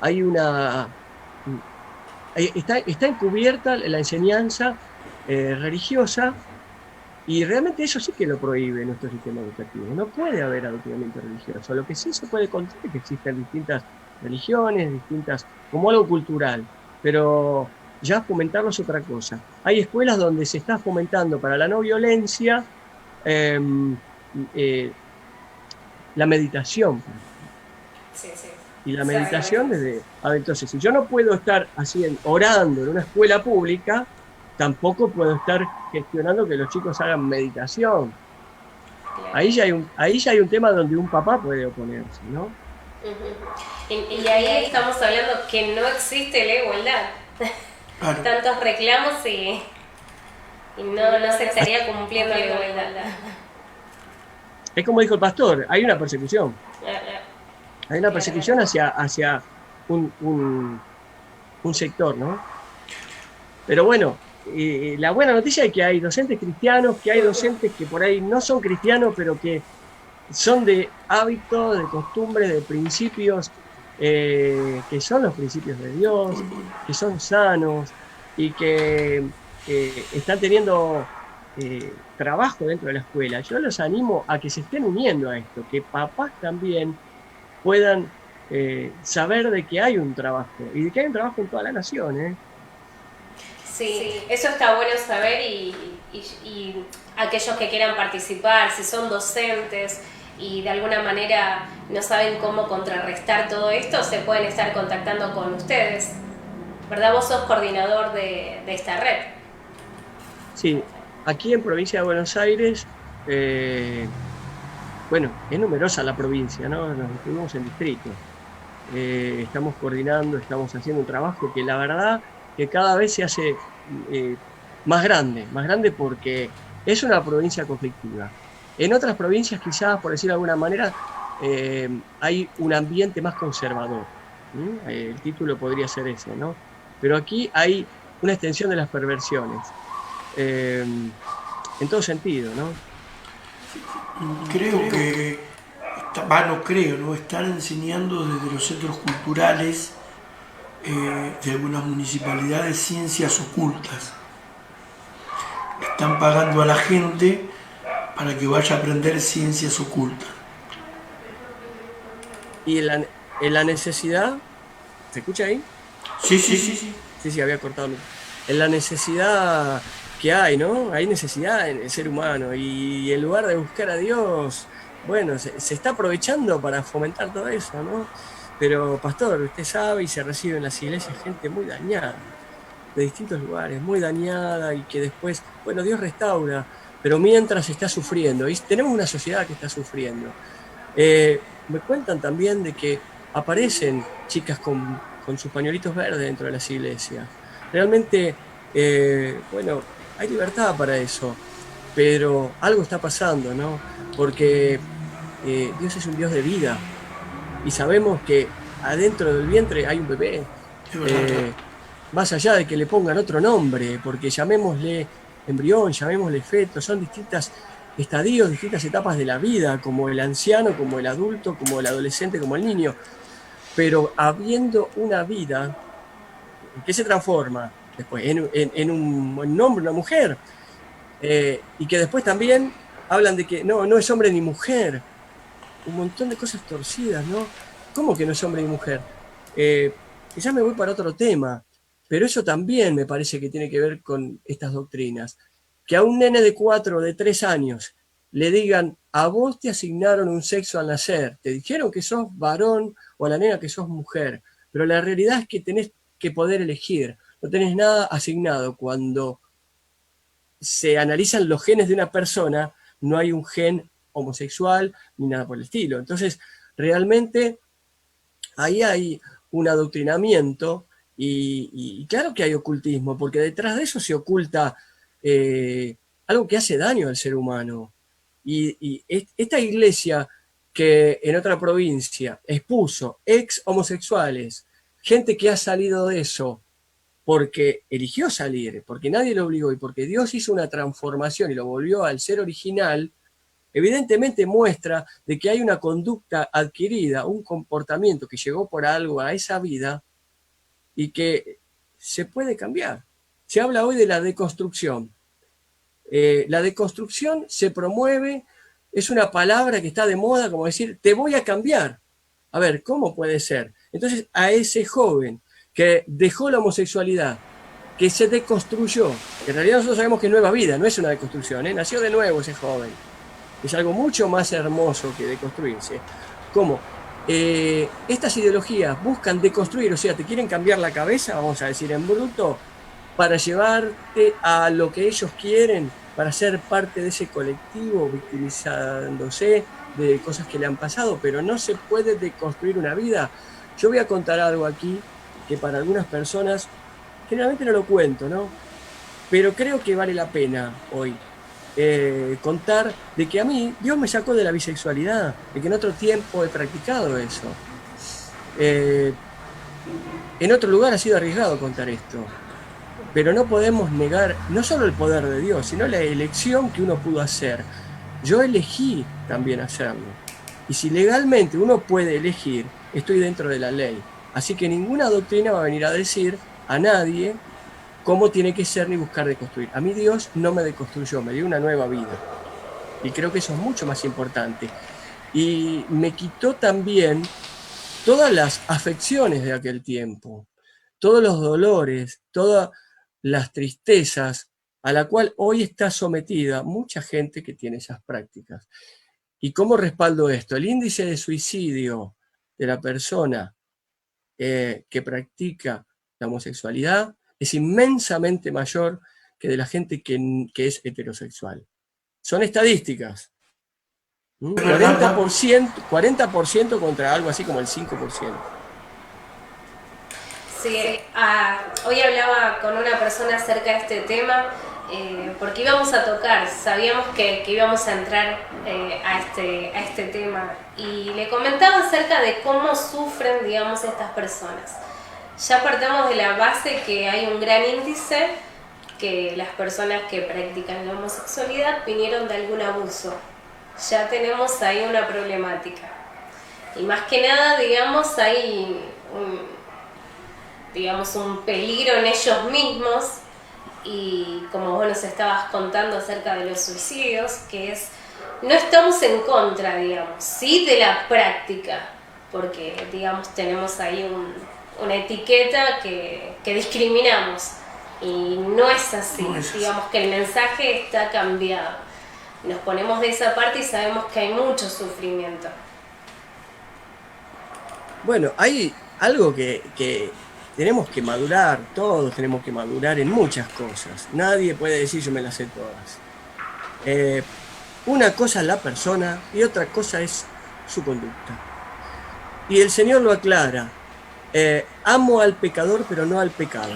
Speaker 2: Hay una... Está encubierta la enseñanza religiosa, y realmente eso sí que lo prohíbe nuestro sistema educativo. No puede haber adoctrinamiento religioso. Lo que sí se puede contar es que existen distintas religiones, distintas, como algo cultural, pero ya fomentarlo es otra cosa. Hay escuelas donde se está fomentando para la no violencia eh, eh, la meditación, por ejemplo.
Speaker 1: Sí, sí.
Speaker 2: Y la meditación
Speaker 1: Exactamente.
Speaker 2: desde... A ver, entonces, si yo no puedo estar así orando en una escuela pública, tampoco puedo estar gestionando que los chicos hagan meditación.
Speaker 1: Claro.
Speaker 2: Ahí ya hay un tema donde un papá puede oponerse, ¿no?
Speaker 1: Y ahí estamos hablando que no existe la igualdad.
Speaker 3: Claro.
Speaker 1: Tantos reclamos y no se estaría cumpliendo la igualdad.
Speaker 2: Es como dijo el pastor, hay una persecución. Hay una persecución
Speaker 1: Claramente.
Speaker 2: hacia un sector, ¿no? Pero bueno, la buena noticia es que hay docentes cristianos, que hay docentes que por ahí no son cristianos, pero que son de hábitos, de costumbres, de principios, que son los principios de Dios, que son sanos y que están teniendo trabajo dentro de la escuela. Yo los animo a que se estén uniendo a esto, que papás también puedan saber de que hay un trabajo y de que hay un trabajo en toda la nación, ¿eh?
Speaker 1: Sí, eso está bueno saber y aquellos que quieran participar, si son docentes y de alguna manera no saben cómo contrarrestar todo esto, se pueden estar contactando con ustedes. ¿Verdad? Vos sos coordinador de esta red.
Speaker 2: Sí, aquí en provincia de Buenos Aires, bueno, es numerosa la provincia, ¿no? Nos distribuimos en distritos. Estamos coordinando, estamos haciendo un trabajo que la verdad que cada vez se hace eh, más grande porque es una provincia conflictiva. En otras provincias quizás, por decirlo de alguna manera, hay un ambiente más conservador. El título podría ser ese, ¿no? Pero aquí hay una extensión de las perversiones, eh, en todo sentido, ¿no?
Speaker 3: Creo que, no creo, ¿no? Están enseñando desde los centros culturales de algunas municipalidades ciencias ocultas. Están pagando a la gente para que vaya a aprender ciencias ocultas.
Speaker 2: Y en la necesidad, ¿se escucha ahí?
Speaker 3: Sí, sí, sí, sí.
Speaker 2: Sí, sí, había cortado. En la necesidad que hay, ¿no? Hay necesidad en el ser humano y en lugar de buscar a Dios, bueno, se está aprovechando para fomentar todo eso, ¿no? Pero, pastor, usted sabe y se recibe en las iglesias gente muy dañada, de distintos lugares, muy dañada y que después, bueno, Dios restaura, pero mientras está sufriendo, y tenemos una sociedad que está sufriendo. Me cuentan también de que aparecen chicas con sus pañuelitos verdes dentro de las iglesias. Realmente, bueno, hay libertad para eso, pero algo está pasando, ¿no? Porque Dios es un Dios de vida y sabemos que adentro del vientre hay un bebé.
Speaker 3: Es verdad.
Speaker 2: Eh, Más allá de que le pongan otro nombre, porque llamémosle embrión, llamémosle feto, son distintas estadios, distintas etapas de la vida, como el anciano, como el adulto, como el adolescente, como el niño, pero habiendo una vida que se transforma después en un hombre, una mujer, y que después también hablan de que no es hombre ni mujer, un montón de cosas torcidas, ¿no? ¿Cómo que no es hombre y mujer? Ya me voy para otro tema, pero eso también me parece que tiene que ver con estas doctrinas. Que a un nene de 4 o de 3 años le digan, a vos te asignaron un sexo al nacer, te dijeron que sos varón o a la nena que sos mujer, pero la realidad es que tenés que poder elegir, no tenés nada asignado. Cuando se analizan los genes de una persona, no hay un gen homosexual ni nada por el estilo. Entonces, realmente ahí hay un adoctrinamiento y claro que hay ocultismo, porque detrás de eso se oculta algo que hace daño al ser humano. Y esta iglesia que en otra provincia expuso ex homosexuales, gente que ha salido de eso porque eligió salir, porque nadie lo obligó y porque Dios hizo una transformación y lo volvió al ser original, evidentemente muestra de que hay una conducta adquirida, un comportamiento que llegó por algo a esa vida y que se puede cambiar. Se habla hoy de la deconstrucción. La deconstrucción se promueve, es una palabra que está de moda, como decir, te voy a cambiar. A ver, ¿cómo puede ser? Entonces, a ese joven que dejó la homosexualidad, que se deconstruyó, que en realidad nosotros sabemos que es nueva vida, no es una deconstrucción, nació de nuevo ese joven. Es algo mucho más hermoso que deconstruirse. ¿Cómo? Estas ideologías buscan deconstruir, o sea, te quieren cambiar la cabeza, vamos a decir en bruto, para llevarte a lo que ellos quieren, para ser parte de ese colectivo, victimizándose de cosas que le han pasado, pero no se puede deconstruir una vida. Yo voy a contar algo aquí que para algunas personas, generalmente no lo cuento, ¿no? Pero creo que vale la pena hoy contar de que a mí Dios me sacó de la bisexualidad, de que en otro tiempo he practicado eso. En otro lugar ha sido arriesgado contar esto, pero no podemos negar no solo el poder de Dios, sino la elección que uno pudo hacer. Yo elegí también hacerlo. Y si legalmente uno puede elegir, estoy dentro de la ley. Así que ninguna doctrina va a venir a decir a nadie cómo tiene que ser ni buscar deconstruir. A mí Dios no me deconstruyó, me dio una nueva vida. Y creo que eso es mucho más importante. Y me quitó también todas las afecciones de aquel tiempo, todos los dolores, todas las tristezas a la cual hoy está sometida mucha gente que tiene esas prácticas. ¿Y cómo respaldo esto? El índice de suicidio de la persona que practica la homosexualidad es inmensamente mayor que de la gente que es heterosexual. Son estadísticas. 40% contra algo así como el 5%.
Speaker 1: Sí, hoy hablaba con una persona acerca de este tema porque íbamos a tocar, sabíamos que íbamos a entrar a este tema y le comentaba acerca de cómo sufren, digamos, estas personas. Ya partamos de la base que hay un gran índice que las personas que practican la homosexualidad vinieron de algún abuso. Ya tenemos ahí una problemática. Y más que nada, digamos, hay un peligro en ellos mismos. Y como vos nos estabas contando acerca de los suicidios, que es, no estamos en contra, digamos, sí de la práctica, porque, digamos, tenemos ahí una etiqueta que discriminamos. Y no es así, digamos que el mensaje está cambiado. Nos ponemos de esa parte y sabemos que hay mucho sufrimiento.
Speaker 2: Bueno, hay algo que tenemos que madurar, todos tenemos que madurar en muchas cosas. Nadie puede decir yo me las sé todas. Una cosa es la persona y otra cosa es su conducta. Y el Señor lo aclara. Amo al pecador pero no al pecado.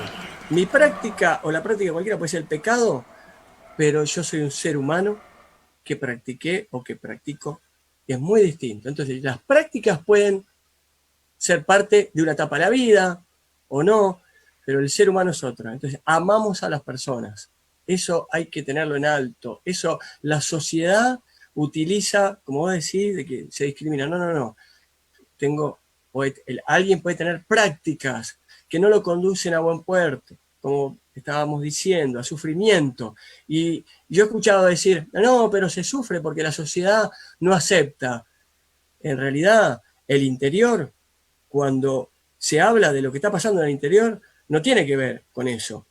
Speaker 2: Mi práctica o la práctica cualquiera puede ser el pecado, pero yo soy un ser humano que practiqué o que practico, y es muy distinto. Entonces, las prácticas pueden ser parte de una etapa de la vida o no, pero el ser humano es otra. Entonces, amamos a las personas. Eso hay que tenerlo en alto. Eso la sociedad utiliza, como vos decís, de que se discrimina. No. Alguien puede tener prácticas que no lo conducen a buen puerto, como estábamos diciendo, a sufrimiento. Y yo he escuchado decir, no, pero se sufre porque la sociedad no acepta. En realidad, el interior, cuando se habla de lo que está pasando en el interior, no tiene que ver con eso,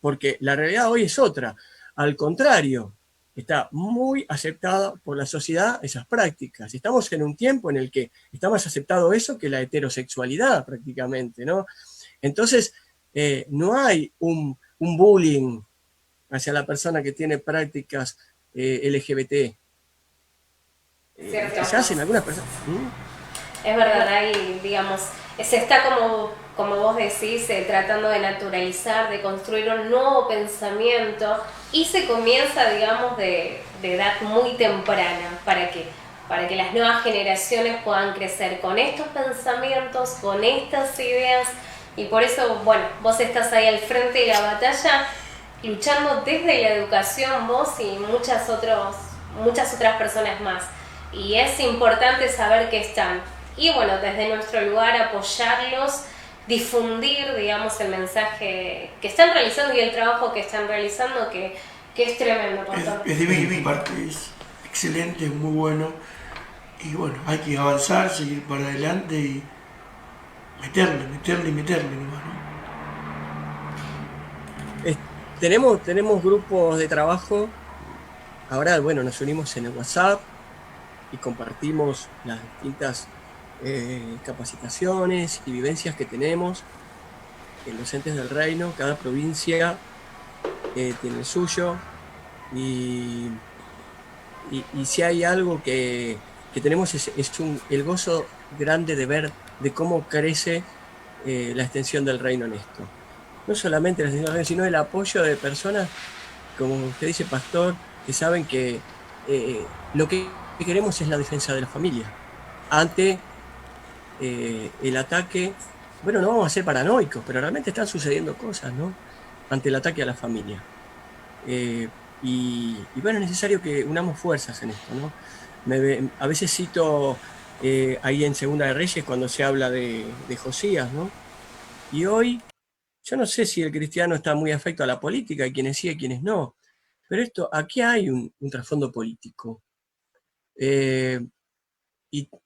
Speaker 2: porque la realidad hoy es otra. Al contrario, está muy aceptada por la sociedad esas prácticas. Estamos en un tiempo en el que está más aceptado eso que la heterosexualidad prácticamente, ¿no? Entonces, no hay un bullying hacia la persona que tiene prácticas LGBT. Se hacen algunas personas.
Speaker 1: Es verdad, ahí, digamos, se está como vos decís, tratando de naturalizar, de construir un nuevo pensamiento y se comienza, digamos, de edad muy temprana. ¿Para qué? Para que las nuevas generaciones puedan crecer con estos pensamientos, con estas ideas Y por eso, bueno, vos estás ahí al frente de la batalla, luchando desde la educación, vos y muchas otras personas más. Y es importante saber que están. Y bueno, desde nuestro lugar apoyarlos, difundir, digamos, el mensaje que están realizando y el trabajo que están realizando, que es tremendo, pastor.
Speaker 3: Es divino, mi parte es excelente, es muy bueno. Y bueno, hay que avanzar, seguir para adelante y meterle nomás, ¿no?
Speaker 2: Tenemos grupos de trabajo. Ahora, bueno, nos unimos en el WhatsApp y compartimos las distintas capacitaciones y vivencias que tenemos en los entes del reino. Cada provincia tiene el suyo, y si hay algo que tenemos es el gozo grande de ver de cómo crece la extensión del reino en esto. No solamente la extensión del reino, sino el apoyo de personas, como usted dice, pastor, que saben que lo que queremos es la defensa de la familia ante el ataque. Bueno, no vamos a ser paranoicos, pero realmente están sucediendo cosas, ¿no? Ante el ataque a la familia. Y bueno, es necesario que unamos fuerzas en esto, ¿no? A veces cito ahí en Segunda de Reyes cuando se habla de Josías, ¿no? Y hoy, yo no sé si el cristiano está muy afecto a la política, y quienes sí y quienes no, pero aquí hay un trasfondo político.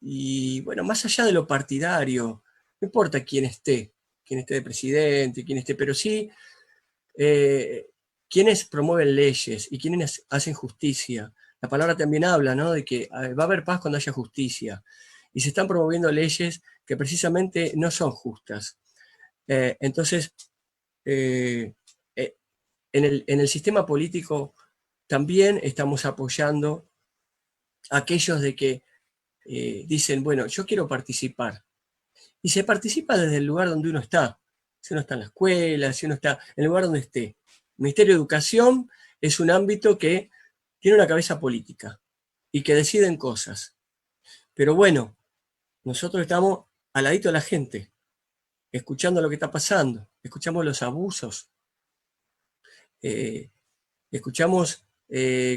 Speaker 2: Y bueno, más allá de lo partidario, no importa quién esté de presidente, quién esté, pero sí quienes promueven leyes y quienes hacen justicia. La palabra también habla, ¿no?, de que va a haber paz cuando haya justicia. Y se están promoviendo leyes que precisamente no son justas. Entonces, en el sistema político también estamos apoyando a aquellos de que dicen, bueno, yo quiero participar. Y se participa desde el lugar donde uno está. Si uno está en la escuela, si uno está en el lugar donde esté. El Ministerio de Educación es un ámbito que tiene una cabeza política y que deciden cosas. Pero bueno, nosotros estamos al ladito de la gente, escuchando lo que está pasando, escuchamos los abusos, escuchamos,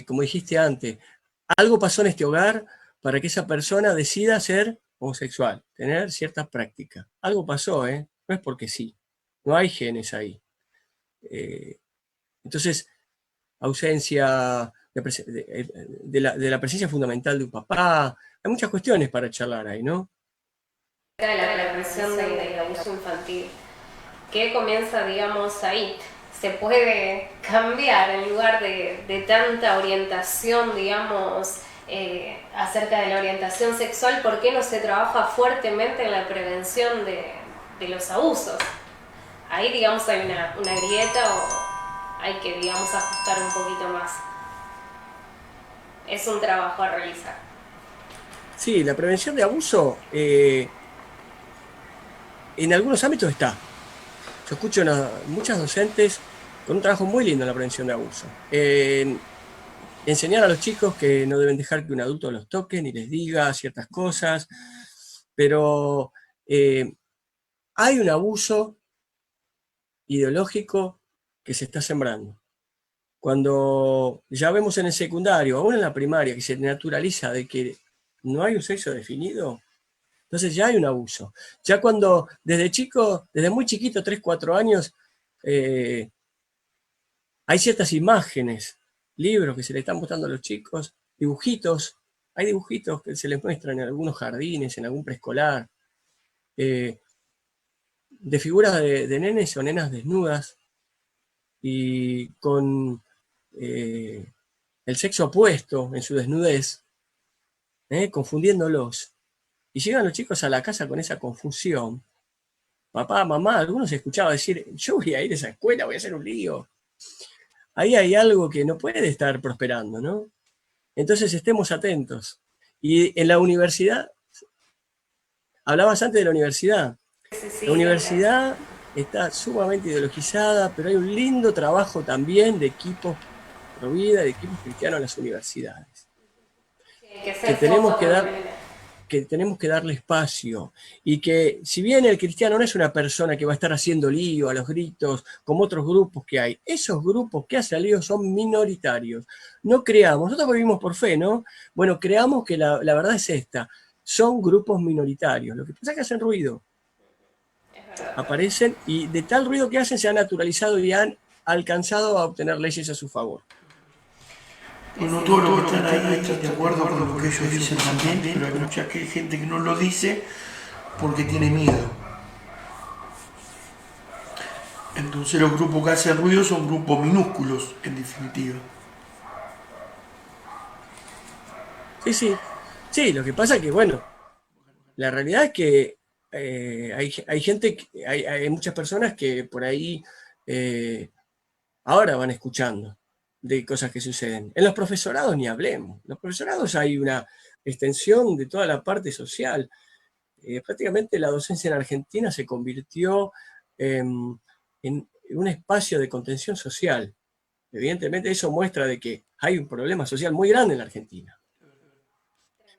Speaker 2: como dijiste antes, algo pasó en este hogar para que esa persona decida ser homosexual, tener ciertas prácticas. Algo pasó, no es porque sí, no hay genes ahí. Entonces, ausencia de la presencia fundamental de un papá, hay muchas cuestiones para charlar ahí, ¿no?
Speaker 1: La prevención del abuso infantil, que comienza, digamos, ahí. Se puede cambiar en lugar de tanta orientación, digamos, acerca de la orientación sexual. ¿Por qué no se trabaja fuertemente en la prevención de los abusos? Ahí, digamos, hay una grieta, o hay que, digamos, ajustar un poquito más. Es un trabajo a realizar.
Speaker 2: Sí, la prevención de abuso en algunos ámbitos está. Yo escucho muchas docentes con un trabajo muy lindo en la prevención de abuso. Enseñar a los chicos que no deben dejar que un adulto los toque ni les diga ciertas cosas, pero hay un abuso ideológico que se está sembrando. Cuando ya vemos en el secundario, aún en la primaria, que se naturaliza de que no hay un sexo definido, entonces ya hay un abuso. Ya cuando desde muy chiquito, 3, 4 años, hay ciertas imágenes, libros que se le están mostrando a los chicos, dibujitos, hay dibujitos que se les muestran en algunos jardines, en algún preescolar, de figuras de nenes o nenas desnudas y con el sexo opuesto en su desnudez, confundiéndolos. Y llegan los chicos a la casa con esa confusión. Papá, mamá, algunos escuchaban decir, yo voy a ir a esa escuela, voy a hacer un lío. Ahí hay algo que no puede estar prosperando, ¿no? Entonces estemos atentos. Y en la universidad, hablabas antes de la universidad.
Speaker 1: Sí,
Speaker 2: la universidad está sumamente ideologizada, pero hay un lindo trabajo también de equipos Provida, de equipos cristianos en las universidades.
Speaker 1: que tenemos que dar,
Speaker 2: que tenemos que darle espacio y que si bien el cristiano no es una persona que va a estar haciendo lío a los gritos como otros grupos que hay, esos grupos que hacen lío son minoritarios. No creamos, nosotros vivimos por fe, ¿no? Bueno, creamos que la verdad es esta, son grupos minoritarios, lo que pasa es que hacen ruido, aparecen y de tal ruido que hacen se han naturalizado y han alcanzado a obtener leyes a su favor.
Speaker 3: Bueno, todos los que están ahí están de acuerdo con lo que ellos dicen también, pero hay mucha gente que no lo dice porque tiene miedo. Entonces los grupos que hacen ruido son grupos minúsculos, en definitiva.
Speaker 2: Sí, lo que pasa es que, bueno, la realidad es que hay gente, hay muchas personas que por ahí ahora van escuchando de cosas que suceden. En los profesorados ni hablemos. En los profesorados hay una extensión de toda la parte social. Prácticamente la docencia en Argentina se convirtió en un espacio de contención social. Evidentemente eso muestra de que hay un problema social muy grande en la Argentina.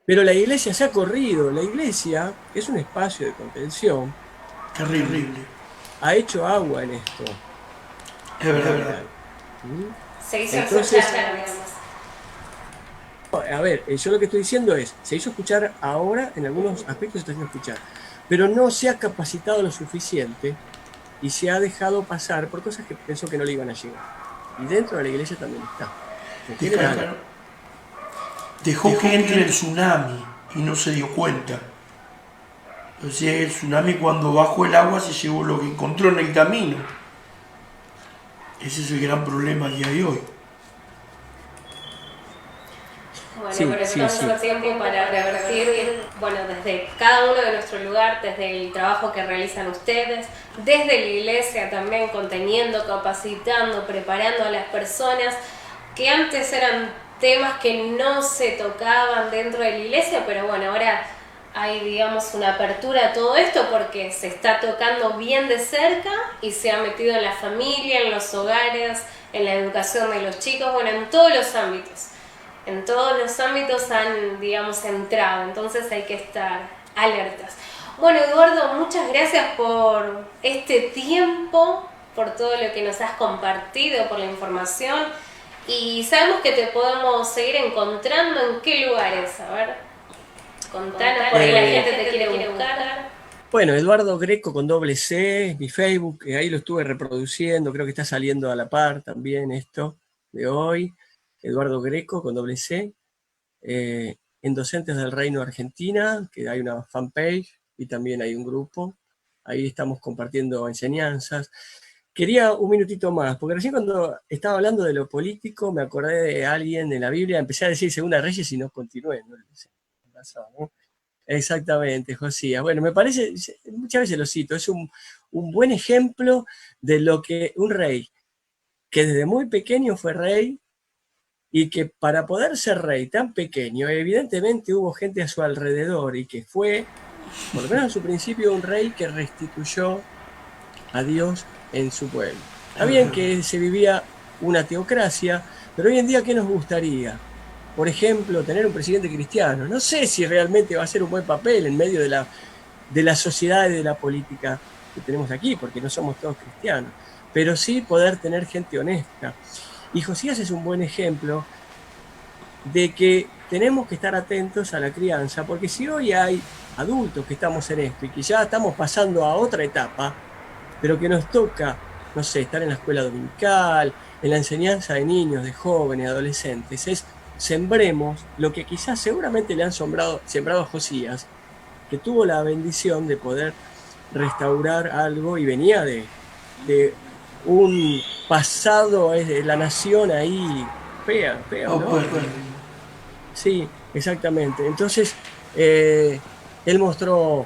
Speaker 2: Pero la iglesia se ha corrido. La iglesia, que es un espacio de contención,
Speaker 3: Terrible.
Speaker 2: ha hecho agua en esto.
Speaker 3: Es verdad.
Speaker 1: Se hizo
Speaker 2: Entonces,
Speaker 1: escuchar, digamos.
Speaker 2: a ver, yo lo que estoy diciendo es, se hizo escuchar ahora, en algunos aspectos se está haciendo escuchar, pero no se ha capacitado lo suficiente y se ha dejado pasar por cosas que pensó que no le iban a llegar. Y dentro de la iglesia también está. En general.
Speaker 3: Dejó que entre el tsunami y no se dio cuenta. Entonces el tsunami cuando bajó el agua se llevó lo que encontró en el camino. Ese es el gran problema que hay hoy.
Speaker 1: Bueno,
Speaker 2: Sí,
Speaker 1: pero
Speaker 2: sí,
Speaker 1: estamos
Speaker 2: sí.
Speaker 1: a tiempo para revertir, bueno, desde cada uno de nuestro lugar, desde el trabajo que realizan ustedes, desde la iglesia también, conteniendo, capacitando, preparando a las personas que antes eran temas que no se tocaban dentro de la iglesia, pero bueno, ahora hay, digamos, una apertura a todo esto porque se está tocando bien de cerca y se ha metido en la familia, en los hogares, en la educación de los chicos, bueno, en todos los ámbitos. En todos los ámbitos han, digamos, entrado, entonces hay que estar alertas. Bueno, Eduardo, muchas gracias por este tiempo, por todo lo que nos has compartido, por la información. Y sabemos que te podemos seguir encontrando en qué lugares. A ver, contanos por ahí la gente te quiere buscar.
Speaker 2: Bueno, Eduardo Greco con doble C, mi Facebook, ahí lo estuve reproduciendo, creo que está saliendo a la par también esto de hoy. Eduardo Greco con doble C, en Docentes del Reino Argentina, que hay una fanpage y también hay un grupo. Ahí estamos compartiendo enseñanzas. Quería un minutito más, porque recién cuando estaba hablando de lo político me acordé de alguien de la Biblia, empecé a decir Segunda Reyes y no continué. ¿no? Exactamente, Josías. Bueno, me parece, muchas veces lo cito, es un buen ejemplo de lo que un rey, que desde muy pequeño fue rey, y que para poder ser rey tan pequeño, evidentemente hubo gente a su alrededor, y que fue, por lo menos en su principio, un rey que restituyó a Dios en su pueblo. Está bien que se vivía una teocracia, pero hoy en día, ¿qué nos gustaría? Por ejemplo, tener un presidente cristiano. No sé si realmente va a ser un buen papel en medio de la sociedad y de la política que tenemos aquí, porque no somos todos cristianos, pero sí poder tener gente honesta. Y Josías es un buen ejemplo de que tenemos que estar atentos a la crianza, porque si hoy hay adultos que estamos en esto y que ya estamos pasando a otra etapa, pero que nos toca, no sé, estar en la escuela dominical, en la enseñanza de niños, de jóvenes, adolescentes, es sembremos lo que quizás seguramente le han sembrado a Josías, que tuvo la bendición de poder restaurar algo y venía de un pasado, de la nación ahí fea, ¿no? Sí, exactamente. Entonces, él mostró,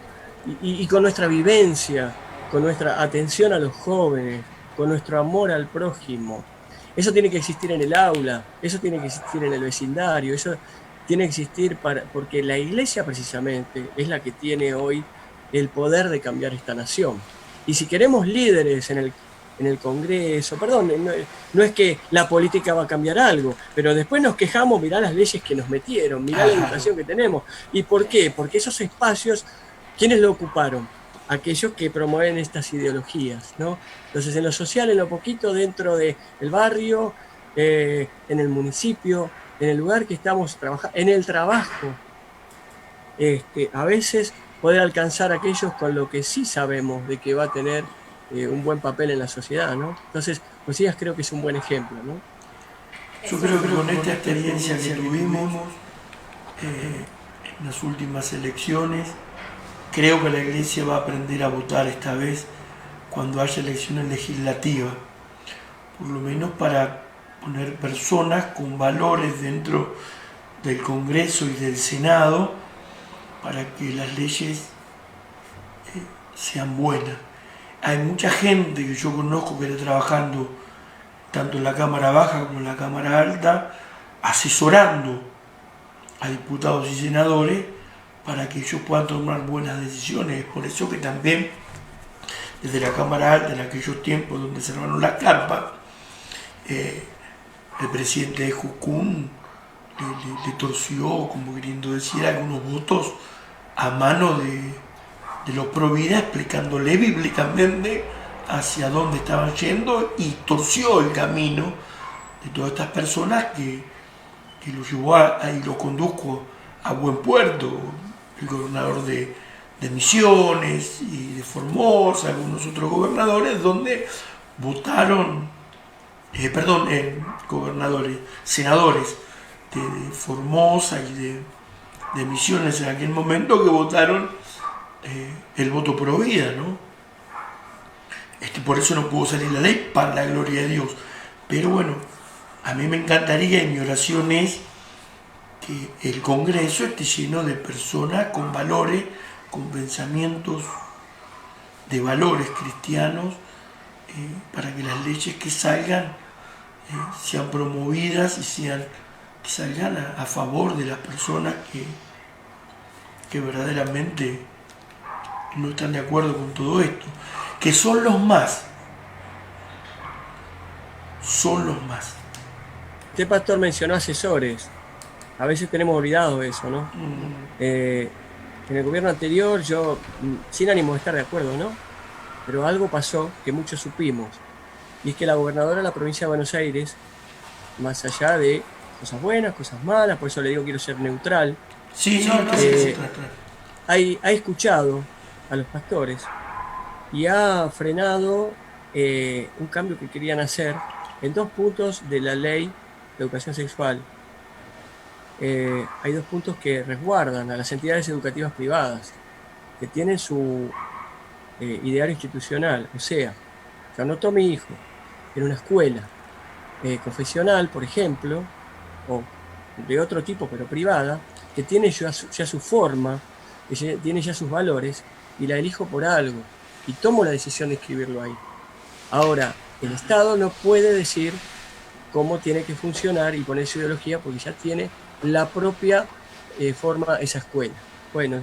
Speaker 2: y con nuestra vivencia, con nuestra atención a los jóvenes, con nuestro amor al prójimo, eso tiene que existir en el aula, eso tiene que existir en el vecindario, eso tiene que existir porque la iglesia precisamente es la que tiene hoy el poder de cambiar esta nación. Y si queremos líderes en el Congreso. Perdón, no es que la política va a cambiar algo, pero después nos quejamos, mirá las leyes que nos metieron, mirá la educación que tenemos. ¿Y por qué? Porque esos espacios, ¿quiénes lo ocuparon? Aquellos que promueven estas ideologías, ¿no? Entonces, en lo social, en lo poquito, dentro del barrio, en el municipio, en el lugar que estamos trabajando, en el trabajo, a veces poder alcanzar a aquellos con lo que sí sabemos de que va a tener un buen papel en la sociedad, ¿no? Entonces, Josías creo que es un buen ejemplo, ¿no?
Speaker 3: Yo creo que con esta experiencia que tuvimos en las últimas elecciones, creo que la Iglesia va a aprender a votar esta vez cuando haya elecciones legislativas, por lo menos para poner personas con valores dentro del Congreso y del Senado para que las leyes sean buenas. Hay mucha gente que yo conozco que está trabajando tanto en la Cámara Baja como en la Cámara Alta, asesorando a diputados y senadores para que ellos puedan tomar buenas decisiones. Por eso que también desde la Cámara Alta, en aquellos tiempos donde se armaron las carpas, el presidente de Jucún le torció, como queriendo decir, algunos votos a mano de los pro vida, explicándole bíblicamente hacia dónde estaban yendo, y torció el camino de todas estas personas que lo llevó y lo condujo a buen puerto. El gobernador de Misiones y de Formosa, algunos otros gobernadores, donde votaron, senadores de Formosa y de Misiones en aquel momento, que votaron el voto pro vida, ¿no? Por eso no pudo salir la ley, para la gloria de Dios. Pero bueno, a mí me encantaría, y mi oración es que el Congreso esté lleno de personas con valores, con pensamientos de valores cristianos, para que las leyes que salgan sean promovidas y que salgan a favor de las personas que verdaderamente no están de acuerdo con todo esto, que son los más.
Speaker 2: Este pastor mencionó asesores. A veces tenemos olvidado eso, ¿no? En el gobierno anterior, yo, sin ánimo de estar de acuerdo, ¿no? Pero algo pasó que muchos supimos, y es que la gobernadora de la provincia de Buenos Aires, más allá de cosas buenas, cosas malas, por eso le digo quiero ser neutral, ha escuchado a los pastores y ha frenado un cambio que querían hacer en 2 puntos de la ley de educación sexual. Hay 2 puntos que resguardan a las entidades educativas privadas, que tienen su ideario institucional. O sea, yo anoto a mi hijo en una escuela confesional, por ejemplo, o de otro tipo, pero privada, que tiene ya su forma, que tiene ya sus valores, y la elijo por algo, y tomo la decisión de inscribirlo ahí. Ahora, el Estado no puede decir cómo tiene que funcionar y poner su ideología, porque ya tiene la propia forma esa escuela. Bueno,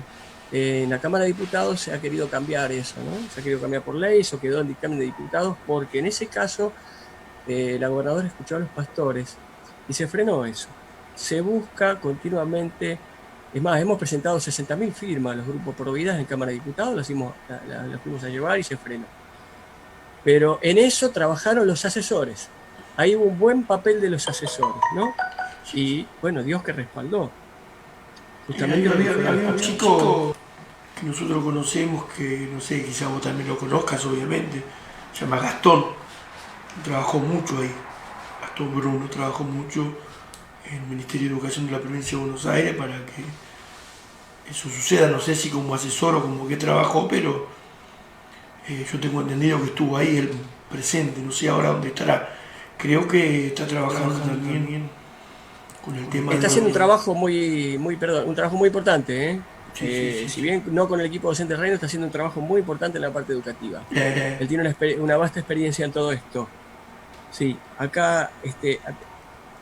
Speaker 2: en la Cámara de Diputados se ha querido cambiar eso, ¿no? Se ha querido cambiar por ley, eso quedó en dictamen de diputados, porque en ese caso la gobernadora escuchó a los pastores y se frenó eso. Se busca continuamente, es más, hemos presentado 60.000 firmas a los grupos pro vida en Cámara de Diputados, las fuimos a llevar y se frenó. Pero en eso trabajaron los asesores. Ahí hubo un buen papel de los asesores, ¿no? Y bueno, Dios que respaldó.
Speaker 3: Justamente había un chico que nosotros conocemos, que no sé, quizá vos también lo conozcas, obviamente, se llama Gastón. Trabajó mucho ahí. Gastón Bruno trabajó mucho en el Ministerio de Educación de la Provincia de Buenos Aires para que eso suceda. No sé si como asesor o como que trabajó, pero yo tengo entendido que estuvo ahí él presente. No sé ahora dónde estará. Creo que está trabajando también con el tema.
Speaker 2: Está haciendo un trabajo un trabajo muy importante, ¿eh? Sí. Si bien no con el equipo docente Reino, está haciendo un trabajo muy importante en la parte educativa. Él tiene una vasta experiencia en todo esto. Sí, acá,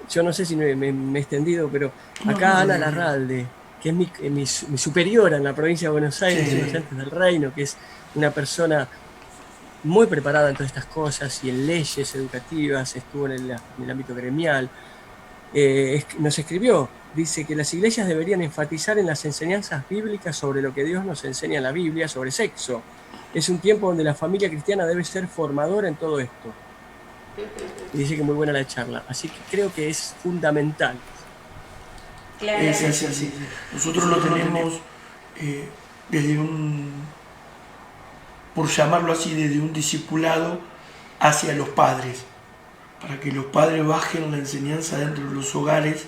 Speaker 2: yo no sé si me he extendido, pero acá Ana Larralde, que es mi superiora en la provincia de Buenos Aires, en los Docentes del Reino, que es una persona muy preparada en todas estas cosas y en leyes educativas, estuvo en el ámbito gremial. Nos escribió, dice que las iglesias deberían enfatizar en las enseñanzas bíblicas sobre lo que Dios nos enseña en la Biblia sobre sexo. Es un tiempo donde la familia cristiana debe ser formadora en todo esto. Y dice que muy buena la charla, así que creo que es fundamental.
Speaker 1: Claro.
Speaker 3: Es así. Nosotros lo tenemos desde por llamarlo así, desde un discipulado hacia los padres, para que los padres bajen la enseñanza dentro de los hogares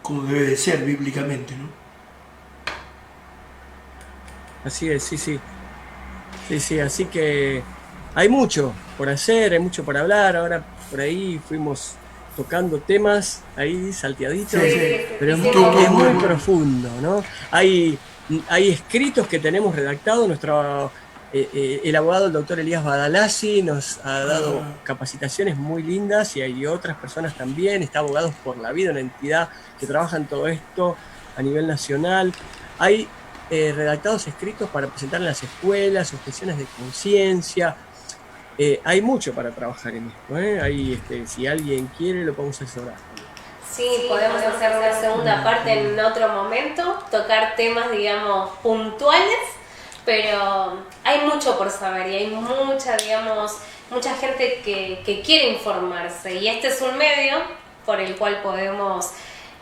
Speaker 3: como debe de ser bíblicamente, ¿no?
Speaker 2: Así es, sí, así que hay mucho por hacer, hay mucho por hablar. Ahora por ahí fuimos tocando temas ahí salteaditos, pero es muy profundo, ¿no? Hay escritos que tenemos redactados. El abogado, el doctor Elías Badalasi, nos ha dado capacitaciones muy lindas, y hay otras personas también. Está Abogados por la Vida, una entidad que trabaja en todo esto a nivel nacional. Hay redactados escritos para presentar en las escuelas, objeciones de conciencia. Hay mucho para trabajar en esto, Ahí, si alguien quiere, lo podemos asesorar.
Speaker 1: Sí, podemos hacer una segunda parte en otro momento, tocar temas, digamos, puntuales, pero hay mucho por saber y hay mucha gente que quiere informarse, y este es un medio por el cual podemos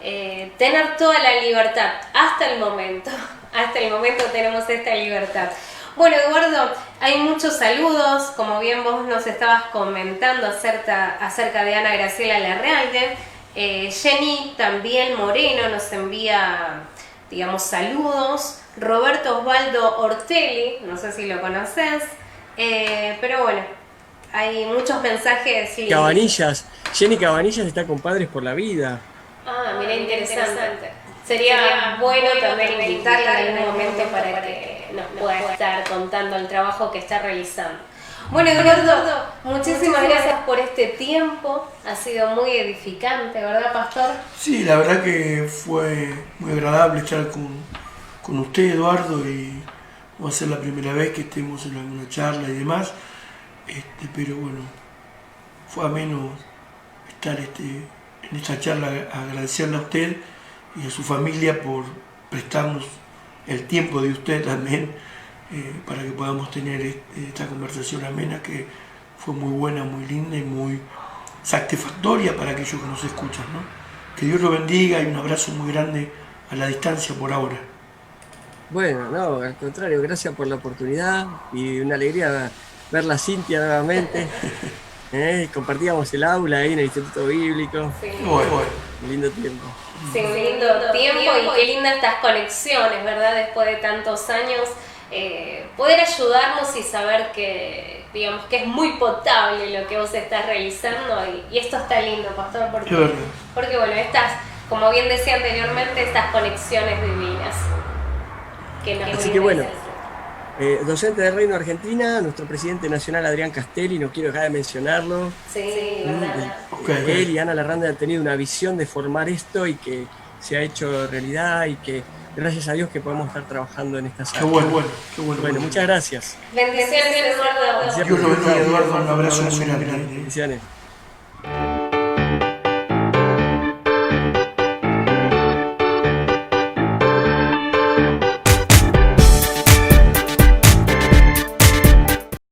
Speaker 1: tener toda la libertad hasta el momento. Hasta el momento tenemos esta libertad. Bueno, Eduardo, hay muchos saludos, como bien vos nos estabas comentando acerca de Ana Graciela Larrealde. Jenny también Moreno nos envía, digamos, saludos. Roberto Osvaldo Ortelli, no sé si lo conoces, pero bueno, hay muchos mensajes.
Speaker 2: Cabanillas, Jenny Cabanillas está con Padres por la Vida.
Speaker 1: Ah, mira, interesante. Sería bueno también invitarla en algún momento para que nos pueda estar contando el trabajo que está realizando. Bueno, Eduardo, muchísimas gracias por este tiempo. Ha sido muy edificante, ¿verdad, Pastor?
Speaker 3: Sí, la verdad que fue muy agradable estar con usted, Eduardo, y va a ser la primera vez que estemos en alguna charla y demás. Pero bueno, fue ameno estar en esta charla, agradecerle a usted y a su familia por prestarnos el tiempo de usted también, para que podamos tener esta conversación amena, que fue muy buena, muy linda y muy satisfactoria para aquellos que nos escuchan, ¿no? Que Dios lo bendiga y un abrazo muy grande a la distancia por ahora.
Speaker 2: Bueno, no, al contrario, gracias por la oportunidad y una alegría verla Cintia nuevamente. Compartíamos el aula ahí en el Instituto Bíblico.
Speaker 1: Sí.
Speaker 3: Bueno.
Speaker 2: Un lindo tiempo.
Speaker 1: Sí, un lindo tiempo, y qué lindas estas conexiones, ¿verdad? Después de tantos años, poder ayudarnos y saber que, digamos, que es muy potable lo que vos estás realizando, y esto está lindo, Pastor, porque bueno, estas, como bien decía anteriormente, estas conexiones divinas.
Speaker 2: Así que bueno, docente del Reino de Argentina, nuestro presidente nacional Adrián Castelli, no quiero dejar de mencionarlo.
Speaker 1: Sí, verdad.
Speaker 2: Él y Ana Larralde han tenido una visión de formar esto y que se ha hecho realidad, y que gracias a Dios que podemos estar trabajando en estas áreas.
Speaker 3: Qué bueno.
Speaker 2: Bueno, muchas gracias.
Speaker 1: Bendiciones, Eduardo.
Speaker 3: Dios lo bendiga, Eduardo, un abrazo muy grande.
Speaker 2: Bendiciones.